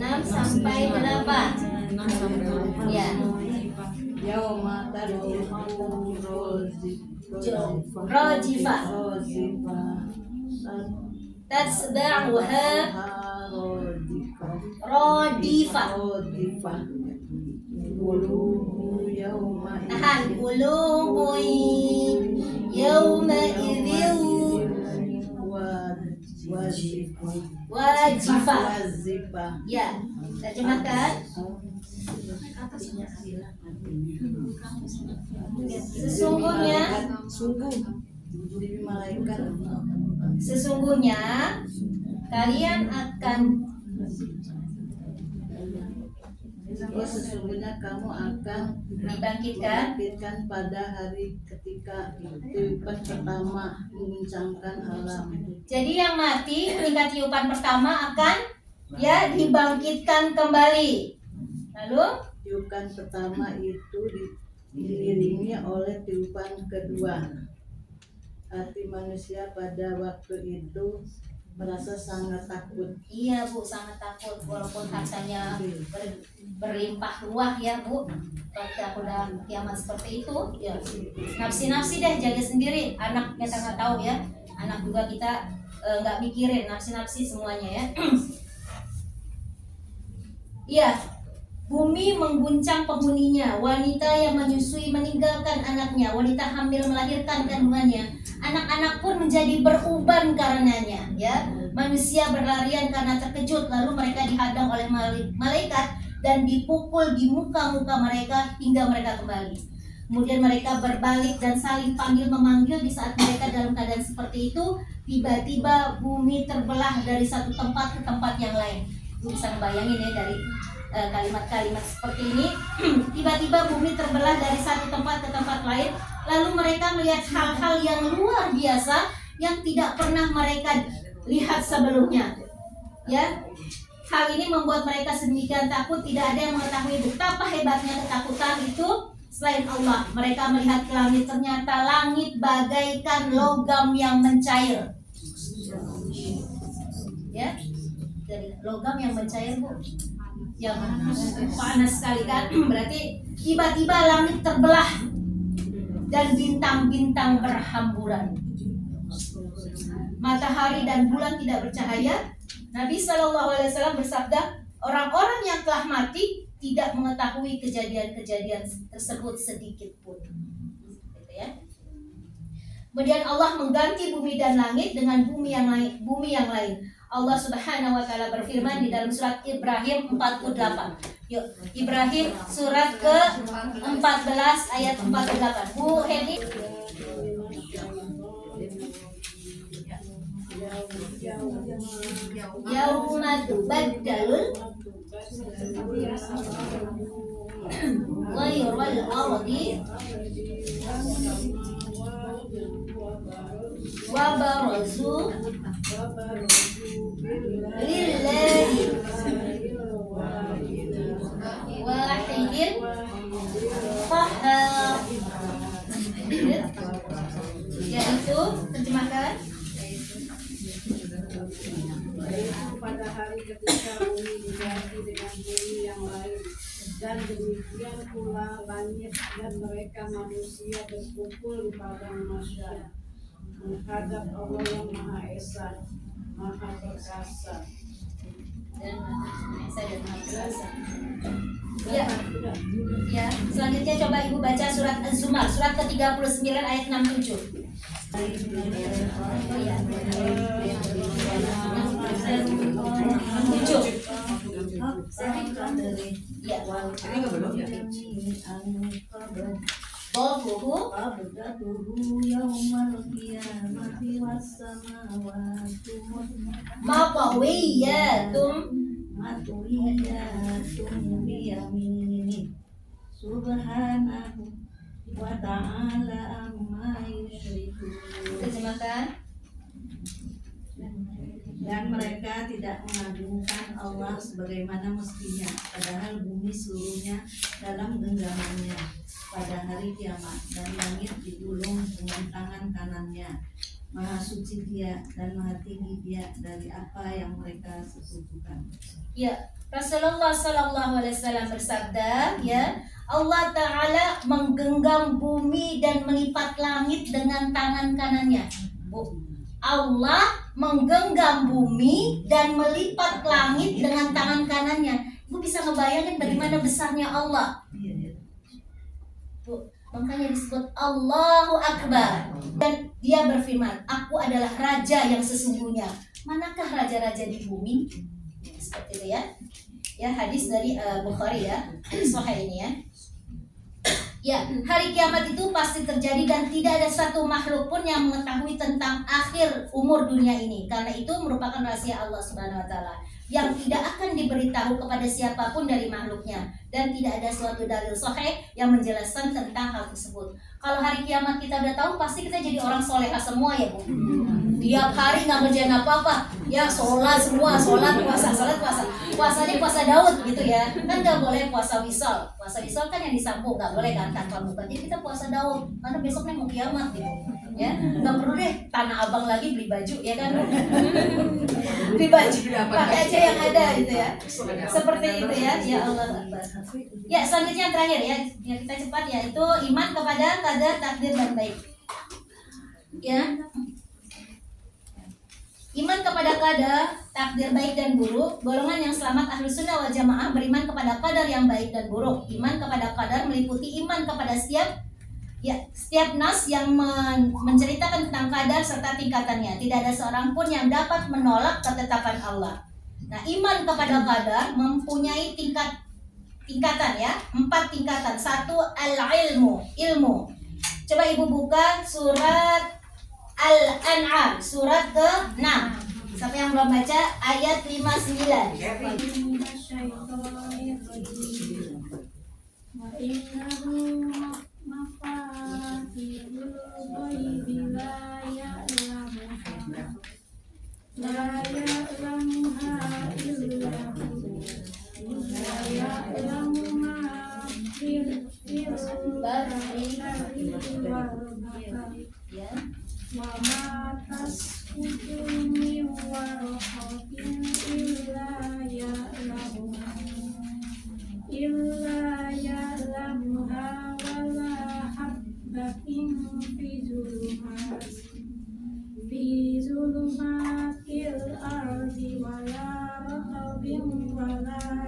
6 sampai 8. Ya. Yauma Rajifah. Tatsba'uha radifah. Tahan. Qulubun yawma idzin wajifah. Ya, terjemahkan. Sesungguhnya kalian akan sesungguhnya kamu akan dibangkitkan pada hari ketika tiupan pertama menguncangkan alam. Jadi yang mati ketika tiupan pertama akan ya dibangkitkan kembali. Lalu tiupan pertama itu diiringi oleh tiupan kedua. Hati manusia pada waktu itu merasa sangat takut. Iya Bu, sangat takut walaupun hartanya berlimpah ruah ya Bu. Kalau udah kiamat seperti itu, ya nafsi-nafsi deh, jaga sendiri. Anak kita nggak tahu ya, anak juga kita nggak mikirin, nafsi-nafsi semuanya ya. Iya, bumi mengguncang penghuninya, wanita yang menyusui meninggalkan anaknya, wanita hamil melahirkan kandungannya, anak-anak pun menjadi beruban karenanya ya. Manusia berlarian karena terkejut, lalu mereka dihadang oleh malaikat dan dipukul di muka-muka mereka hingga mereka kembali. Kemudian mereka berbalik dan saling panggil memanggil. Di saat mereka dalam keadaan seperti itu, tiba-tiba bumi terbelah dari satu tempat ke tempat yang lain. Lu bisa ngebayangin ya dari kalimat-kalimat seperti ini. Tiba-tiba bumi terbelah dari satu tempat ke tempat lain. Lalu mereka melihat hal-hal yang luar biasa yang tidak pernah mereka lihat sebelumnya. Ya, Hal ini membuat mereka sedemikian takut, tidak ada yang mengetahui betapa hebatnya ketakutan itu selain Allah. Mereka melihat ke langit, ternyata langit bagaikan logam yang mencair. Ya, dari logam yang mencair, Bu, yang panas sekali kan. Berarti tiba-tiba langit terbelah dan bintang-bintang berhamburan. Matahari dan bulan tidak bercahaya. Nabi SAW bersabda, orang-orang yang telah mati tidak mengetahui kejadian-kejadian tersebut sedikit pun. Gitu ya. Kemudian Allah mengganti bumi dan langit dengan bumi yang lain. Allah Subhanahu wa taala berfirman di dalam surat Ibrahim 48. Yuk, Ibrahim surat ke-14 ayat 48. Bu Hedi. Yauma tubaddalul ghayrul ardi wa barazu lillahi wahidin qahhar. Yaitu terjemahkan, pada hari ketika bumi diganti dengan bumi yang lain, dan demikian pula langit, dan mereka manusia berkumpul di padang mahsyar menghadap Allah yang Maha Esa, Maha Perkasa. dan saya dan Maha Perkasa. Ya, selanjutnya coba Ibu baca surat Az-Zumar, surat ke-39 ayat 67. Subhanahu wa ta'ala amma yusyrikun. Terjemahkan. Dan mereka tidak mengagungkan Allah sebagaimana mestinya, padahal bumi seluruhnya dalam genggamannya pada hari kiamat, dan langit digulung dengan tangan kanannya. Maha suci Dia dan maha tinggi Dia dari apa yang mereka sekutukan. Ya, Rasulullah SAW bersabda, ya, Allah Ta'ala menggenggam bumi dan melipat langit dengan tangan kanannya. Allah menggenggam bumi dan melipat langit dengan tangan kanannya. Ibu bisa ngebayangin bagaimana besarnya Allah. Bu, makanya disebut Allahu Akbar. Dan Dia berfirman, aku adalah raja yang sesungguhnya. Manakah raja-raja di bumi? Seperti itu ya. Ya, hadis dari Bukhari ya, Sahih ini ya. Ya, hari kiamat itu pasti terjadi dan tidak ada satu makhluk pun yang mengetahui tentang akhir umur dunia ini. Karena itu merupakan rahasia Allah Subhanahu wa taala yang tidak akan diberitahu kepada siapapun dari makhluknya, dan tidak ada suatu dalil sahih yang menjelaskan tentang hal tersebut. Kalau hari kiamat kita udah tahu, pasti kita jadi orang soleha semua ya, Bu. Tiap hari nggak ngerjain apa-apa, ya sholat semua, sholat puasa. Puasanya puasa Daud gitu ya, kan nggak boleh puasa wisol. Puasa wisol kan yang disambung, nggak boleh kan tanpa buka. Jadi kita puasa Daud, karena besoknya mau kiamat gitu. Ya, nggak perlu deh Tanah Abang lagi beli baju ya kan, beli baju pakai aja yang ada gitu ya, seperti itu ya. Ya Allah Akbar. Ya, selanjutnya yang terakhir ya, kita cepat ya, itu iman kepada qadar takdir dan baik. Ya, iman kepada qadar takdir baik dan buruk. Golongan yang selamat Ahlus Sunnah wal Jamaah beriman kepada qadar yang baik dan buruk. Iman kepada qadar meliputi iman kepada setiap nas yang menceritakan tentang qadar serta tingkatannya. Tidak ada seorang pun yang dapat menolak ketetapan Allah. Nah, iman kepada qadar mempunyai tingkatan ya, 4 tingkatan. 1, ilmu. Coba Ibu buka surat Al-An'am, surat ke-6. Siapa yang belum baca ayat 59. La ya'lamuha illa Ya. Wama tasqutu min waraqatin illa ya'lamuha wala habbatin fi zulumatil ardi wala ratbin wala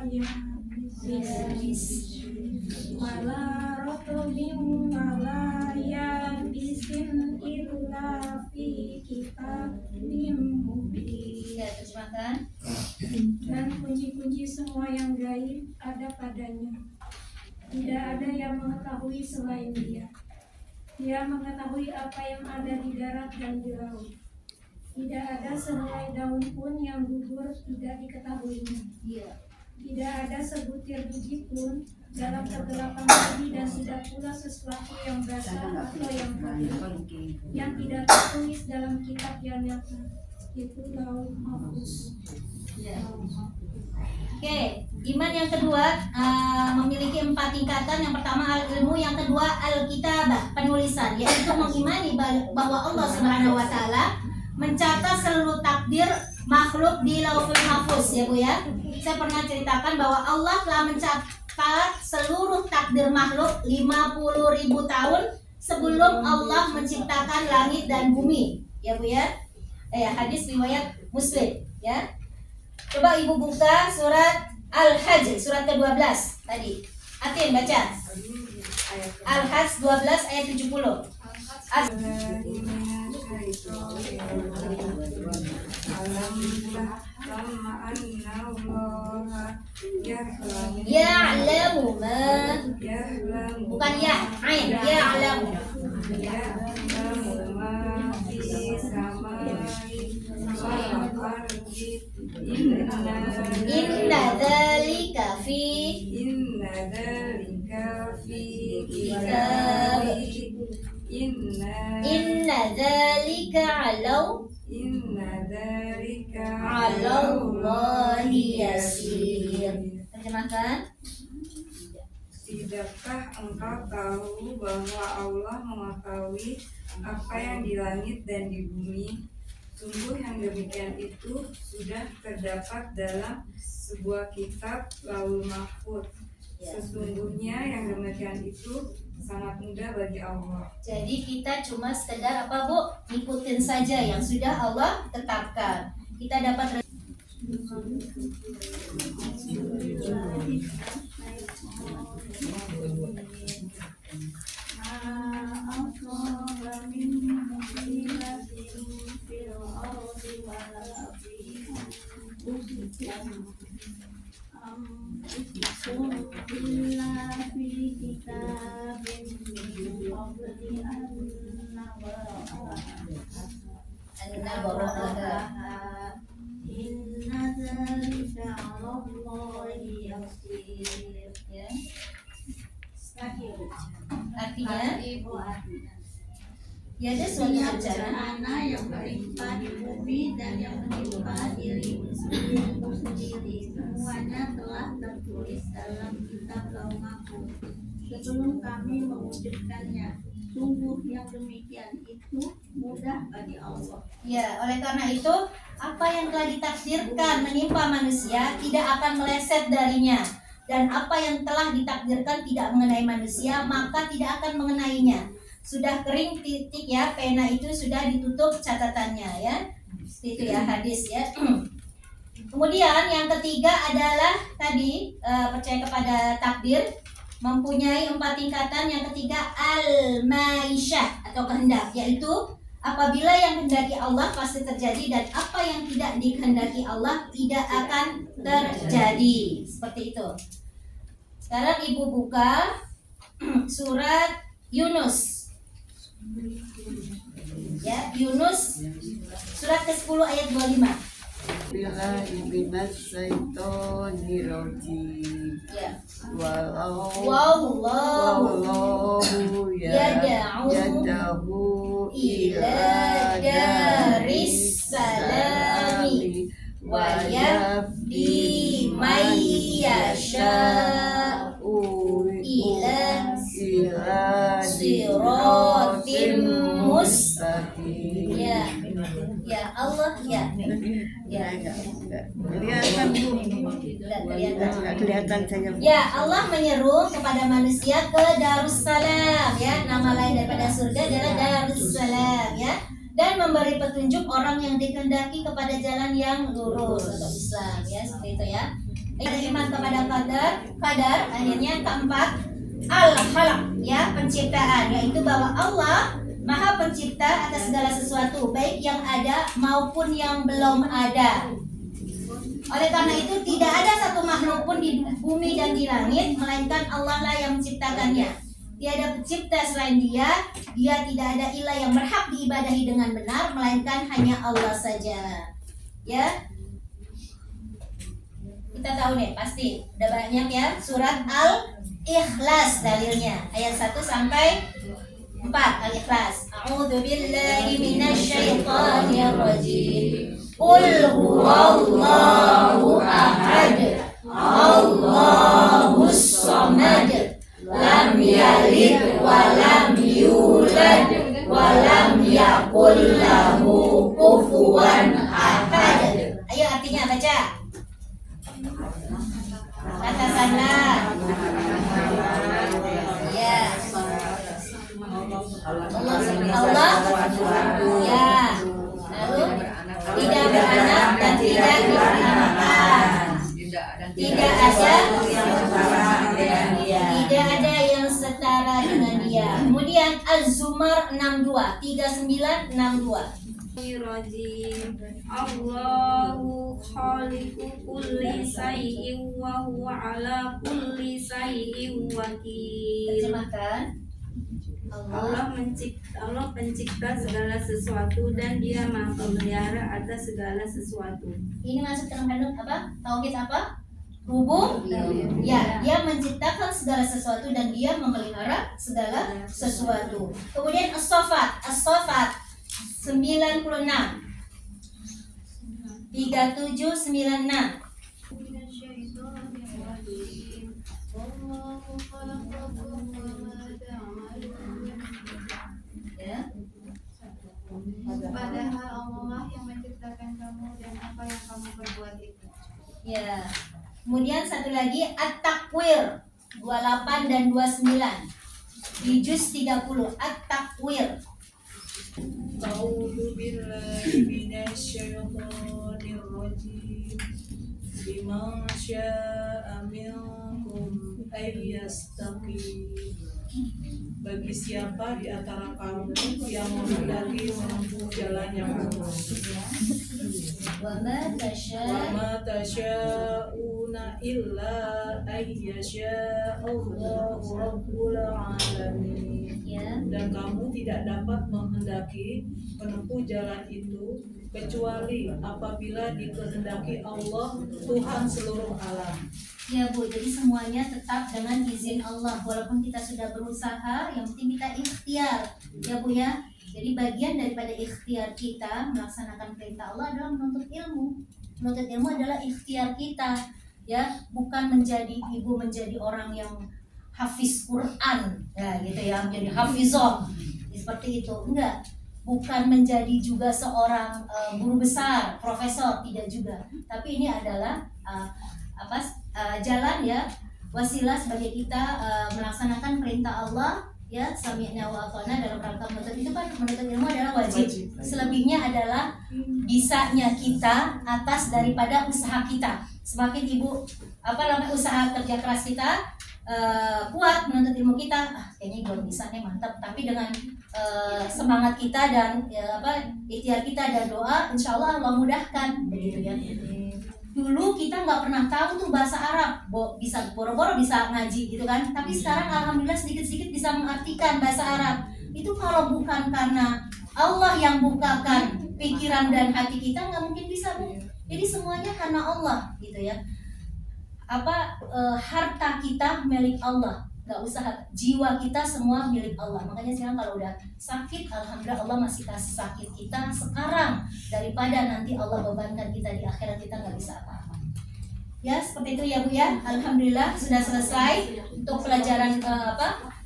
yabisin illa fi kitabim mubin. Ya, terjemahkan. Dan kunci-kunci semua yang gaib ada padanya. Tidak ada yang mengetahui selain Dia. Dia mengetahui apa yang ada di darat dan di laut. Tidak ada sehelai daun pun yang gugur tidak diketahuinya. Iya. Tidak ada sebutir biji pun dalam kegelapan bumi, dan tidak pula sesuatu yang basah atau yang kering yang tidak tertulis dalam kitab yang nyata, itu Lauh Mahfuz. Ya. Oke, iman yang kedua memiliki 4 tingkatan. Yang pertama al-ilmu, yang kedua al-kitabah, penulisan, yaitu mengimani bahwa Allah Subhanahu wa taala mencatat seluruh takdir makhluk di Lauhul Mahfuz, ya Bu ya. Saya pernah ceritakan bahwa Allah telah mencatat seluruh takdir makhluk 50.000 tahun sebelum Allah menciptakan langit dan bumi, ya Bu ya. Hadis riwayat Muslim, ya. Coba Ibu buka surat Al-Hajj, surat ke-12 tadi. Atin baca. Al-Hajj 12 ayat 70. Ya'lamu ma, bukan ya, ain, ya'lamu. Inna dzalika fi kitab. Inna dzalika 'ala Allahi yasir. Terjemahkan. Tidakkah engkau tahu bahwa Allah mengetahui apa yang di langit dan di bumi? Sungguh yang demikian itu sudah terdapat dalam sebuah kitab Lauhul Mahfuz. Sesungguhnya yang demikian itu sangat mudah bagi Allah. Jadi kita cuma sekedar apa Bu? Ikutin saja yang sudah Allah tetapkan. Kita dapat artinya ya ada suatu bencana yang menimpa di bumi dan yang menimpa dirimu sendiri, semuanya telah tertulis dalam kitab Lauh Mahfuz sebelum kami mewujudkannya. Sungguh yang demikian itu mudah bagi Allah. Ya, oleh karena itu apa yang telah ditakdirkan menimpa manusia tidak akan meleset darinya, dan apa yang telah ditakdirkan tidak mengenai manusia maka tidak akan mengenainya. Sudah kering titik ya, pena itu sudah ditutup catatannya ya. Itu ya hadis ya. Kemudian yang ketiga adalah tadi percaya kepada takdir, mempunyai 4 tingkatan. Yang ketiga al-maisyah atau kehendak, yaitu apabila yang kehendaki Allah pasti terjadi, dan apa yang tidak dikehendaki Allah tidak akan terjadi. Seperti itu. Sekarang Ibu buka surat Yunus. Ya, Yunus surat ke-10 ayat 25. Ya. Wallahu yad'u ila daris salami wa yahdi man yasha'u ila siratim mustaqim. mustaqim. Ya, ya Allah ya. Ya, Kelihatan Bu. tidak kelihatan. Nggak kelihatan saya. Ya, Allah menyeru kepada manusia ke Darussalam ya. Nama lain daripada surga adalah Darussalam ya. Dan memberi petunjuk orang yang dikehendaki kepada jalan yang lurus atau Islam ya, seperti itu ya. Ada iman kepada qadar, akhirnya keempat al-khalaq ya, penciptaan, yaitu bahwa Allah Maha Pencipta atas segala sesuatu, baik yang ada maupun yang belum ada. Oleh karena itu tidak ada satu makhluk pun di bumi dan di langit melainkan Allah lah yang menciptakannya. Tiada pencipta selain Dia tidak ada ilah yang berhak diibadahi dengan benar melainkan hanya Allah saja. Ya. Kita tahu nih pasti udah banyak ya, surat Al-Ikhlas dalilnya ayat 1 sampai 4 Al-Ikhlas. A'udzu billahi minasyaitonir rajim. Qul huwallahu ahad. Allahus samad. Lam yalid wa lam yulad wa lam yakul lahu kufuwan ahad. Ayo artinya baca. Katakanlah. Ya. Allah ya. Lalu tidak beranak dan tidak diperanakan. Tidak ada yang setara dengan Dia. Kemudian Az-Zumar 62 3962. Rajim. Allahu khaliqu kulli syai'in wa huwa ala kulli syai'in wakil. Terjemahkan. Allah pencipta segala sesuatu dan Dia Maha Pemelihara atas segala sesuatu. Ini masuk dalam kandung apa? Tauhid apa? Rubub. Ya, Dia menciptakan segala sesuatu dan Dia memelihara segala sesuatu. Kemudian As-Saffat 96 3796. Ya. Padahal Allah yang menciptakan kamu dan apa yang kamu perbuat itu. Ya. Kemudian satu lagi At-Takwir 28 dan 29. Di juz 30 At-Takwir. A'udzu billahi minasyaitonir rajim. Liman syaa'a minkum ayyastaqim. Bagi siapa di antara kamu yang menghendaki menempuh jalan yang lurus. Wa ma tasya'una illa ayyasha'allahu rabbul alamin. Ya. Dan kamu tidak dapat menghendaki menempuh jalan itu kecuali apabila dikehendaki Allah Tuhan seluruh alam. Ya Bu, jadi semuanya tetap dengan izin Allah. Walaupun kita sudah berusaha, yang penting kita ikhtiar. Ya Bu ya. Jadi bagian daripada ikhtiar kita melaksanakan perintah Allah adalah menuntut ilmu. Menuntut ilmu adalah ikhtiar kita. Ya, bukan menjadi orang yang hafiz Quran, ya gitu ya, menjadi hafizah. Seperti itu. Enggak. Bukan menjadi juga seorang guru besar, profesor, tidak juga. Tapi ini adalah jalan ya, wasilah sebagai kita melaksanakan perintah Allah ya, sami'na wa ata'na dalam rangka menuntut itu kan, menuntut ilmu adalah wajib. Selebihnya adalah bisanya kita atas daripada usaha kita. Semakin usaha kerja keras kita kuat, menuntut ilmu kita kayaknya belum bisa nih, mantap. Tapi dengan semangat kita dan ikhtiar kita dan doa, insya Allah Allah mudahkan begitu ya. Dulu kita nggak pernah tahu tuh bahasa Arab, bisa boro-boro bisa ngaji gitu kan. Tapi sekarang alhamdulillah sedikit-sedikit bisa mengartikan bahasa Arab. Itu kalau bukan karena Allah yang bukakan pikiran dan hati kita, nggak mungkin bisa Bu. Jadi semuanya karena Allah gitu ya. Harta kita milik Allah, nggak usah, jiwa kita semua milik Allah. Makanya sekarang kalau udah sakit, alhamdulillah Allah masih kasih sakit kita sekarang, daripada nanti Allah bebankan kita di akhirat, kita nggak bisa apa-apa. Ya seperti itu ya Bu ya. Alhamdulillah sudah selesai untuk pelajaran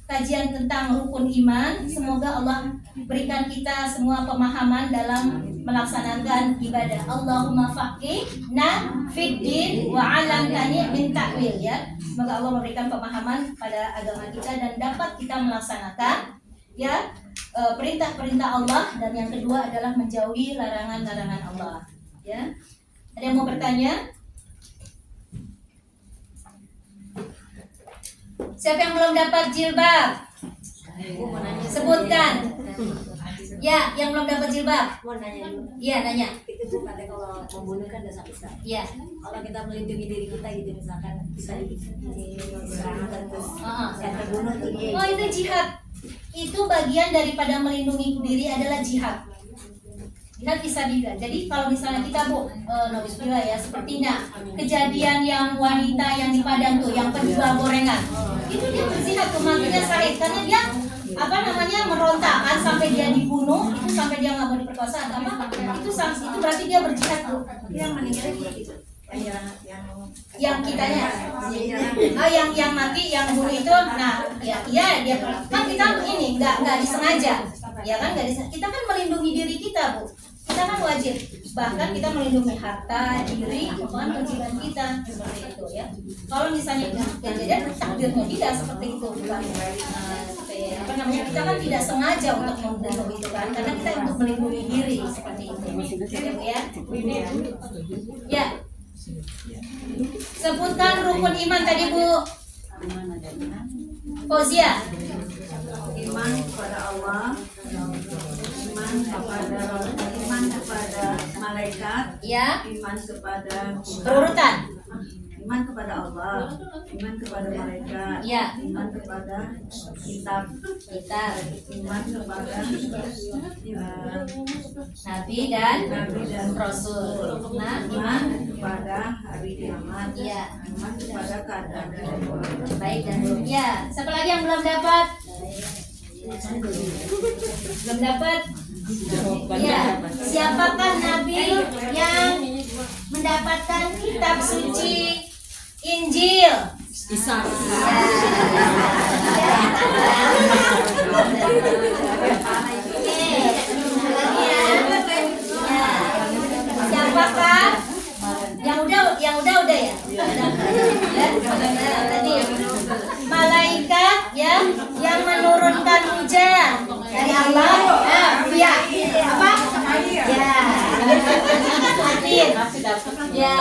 kajian tentang rukun iman. Semoga Allah berikan kita semua pemahaman dalam melaksanakan ibadah. Allahumma faqihna fid din wa 'allamna min ta'wil, ya. Semoga Allah memberikan pemahaman pada agama kita dan dapat kita melaksanakan, ya, perintah-perintah Allah, dan yang kedua adalah menjauhi larangan-larangan Allah, ya. Ada yang mau bertanya? Siapa yang belum dapat jilbab? Sebutkan. Ya, yang belum dapat jilbab. Mau nanya dulu. Iya, nanya. Itu bukannya kalau membunuh kan dosa besar. Iya. Kalau kita melindungi diri kita gitu, misalkan kita diserang terus Ah. yang terbunuh tuh dia. Oh, itu jihad. Itu bagian daripada melindungi diri adalah jihad. Jihad fisabilillah. Jadi kalau misalnya kita nauzubillah ya, seperti kejadian yang wanita yang di Padang tuh, yang penjual gorengan, itu dia berjihad tuh, matinya syahid karena dia merontak kan sampai dia dibunuh, itu sampai dia nggak mau diperkosa atau apa, itu berarti dia berjihad tuh. Yang meninggalnya gitu. Yang kitanya, yang mati, yang bunuh itu, iya dia kan kita ini nggak disengaja, ya kan nggak disengaja. Kita kan melindungi diri kita, Bu. Kita kan wajib, bahkan kita melindungi harta, diri, bahkan kejiwaan kita, seperti itu, ya. Kalau misalnya kejadian takdirnya tidak seperti itu, bukan kita kan tidak sengaja untuk membunuh itu kan, karena kita untuk melindungi diri seperti itu, ya. Ya. Sebutkan rukun iman tadi, Bu Fauzia. Iman kepada Allah, iman kepada malaikat, Ya. iman kepada Berurutan. iman kepada Allah, iman kepada malaikat, Ya. iman kepada kitab, iman kepada Nabi dan Nabi dan Rasul. Nah, iman kepada hari kiamat, Iya. iman kepada keadaan Baik dan ya. Siapa lagi yang belum dapat? Belum dapat? Ya. Siapakah Nabi yang mendapatkan kitab suci Injil? Isa. Siapakah yang udah ya? Tadi malaikat ya yang menurunkan hujan dari Allah. Ya. Apa? Ya. Ya.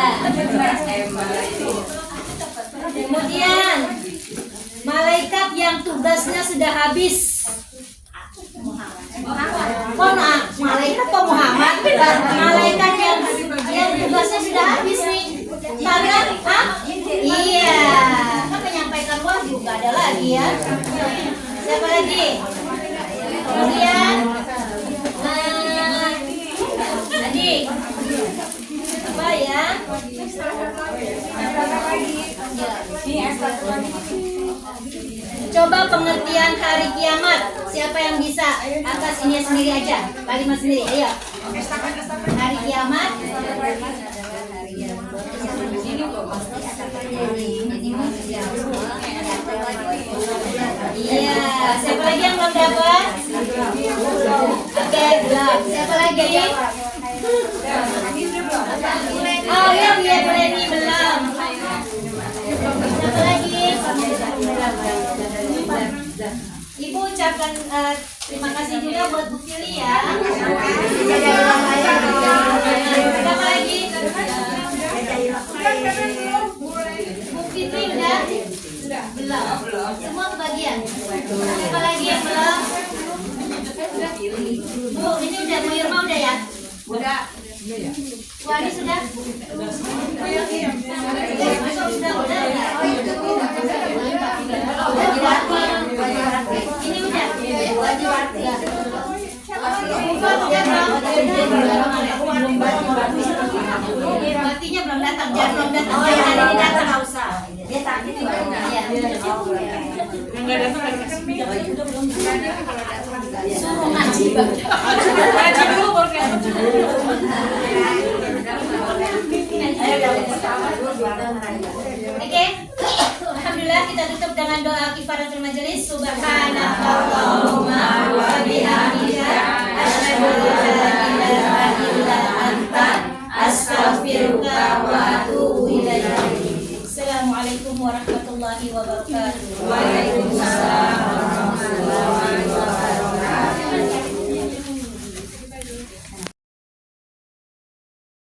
Kemudian malaikat yang tugasnya sudah habis. Malaikat kok Muhammad? Malaikat yang tugasnya sudah habis nih. Karena iya, kan menyampaikan wahyu nggak ada lagi ya. Siapa lagi? Kemudian tadi apa ya? Coba pengertian hari kiamat. Siapa yang bisa? Atas ini sendiri aja. Kalimat sendiri. Ayo. Hari kiamat. Iya. Siapa lagi yang belum dapat? Oke, belum. Siapa lagi? Oh ya, Bereni belum. Siapa lagi? Ibu ucapkan terima kasih juga buat Bu Fili ya. Siapa lagi? Bu Fitri udah? Belum. Semua kebagian. Siapa lagi yang belum? Bu, ini udah Bu Irma udah ya? Udah. Wali sudah? Ini udah. Batinya belum datang, jangan belum datang. Oh, yang ini datang nggak usah. Dia tadi baru. Yang nggak datang suruh ngaji bang. Ngaji dulu baru Oke, alhamdulillah kita tutup dengan doa kifaratul majelis. Subhanakallahumma wa bihamdika asyhadu an la ilaha illa anta astaghfiruka wa atubu ilaik. Assalamualaikum warahmatullahi wabarakatuh. Waalaikumsalam.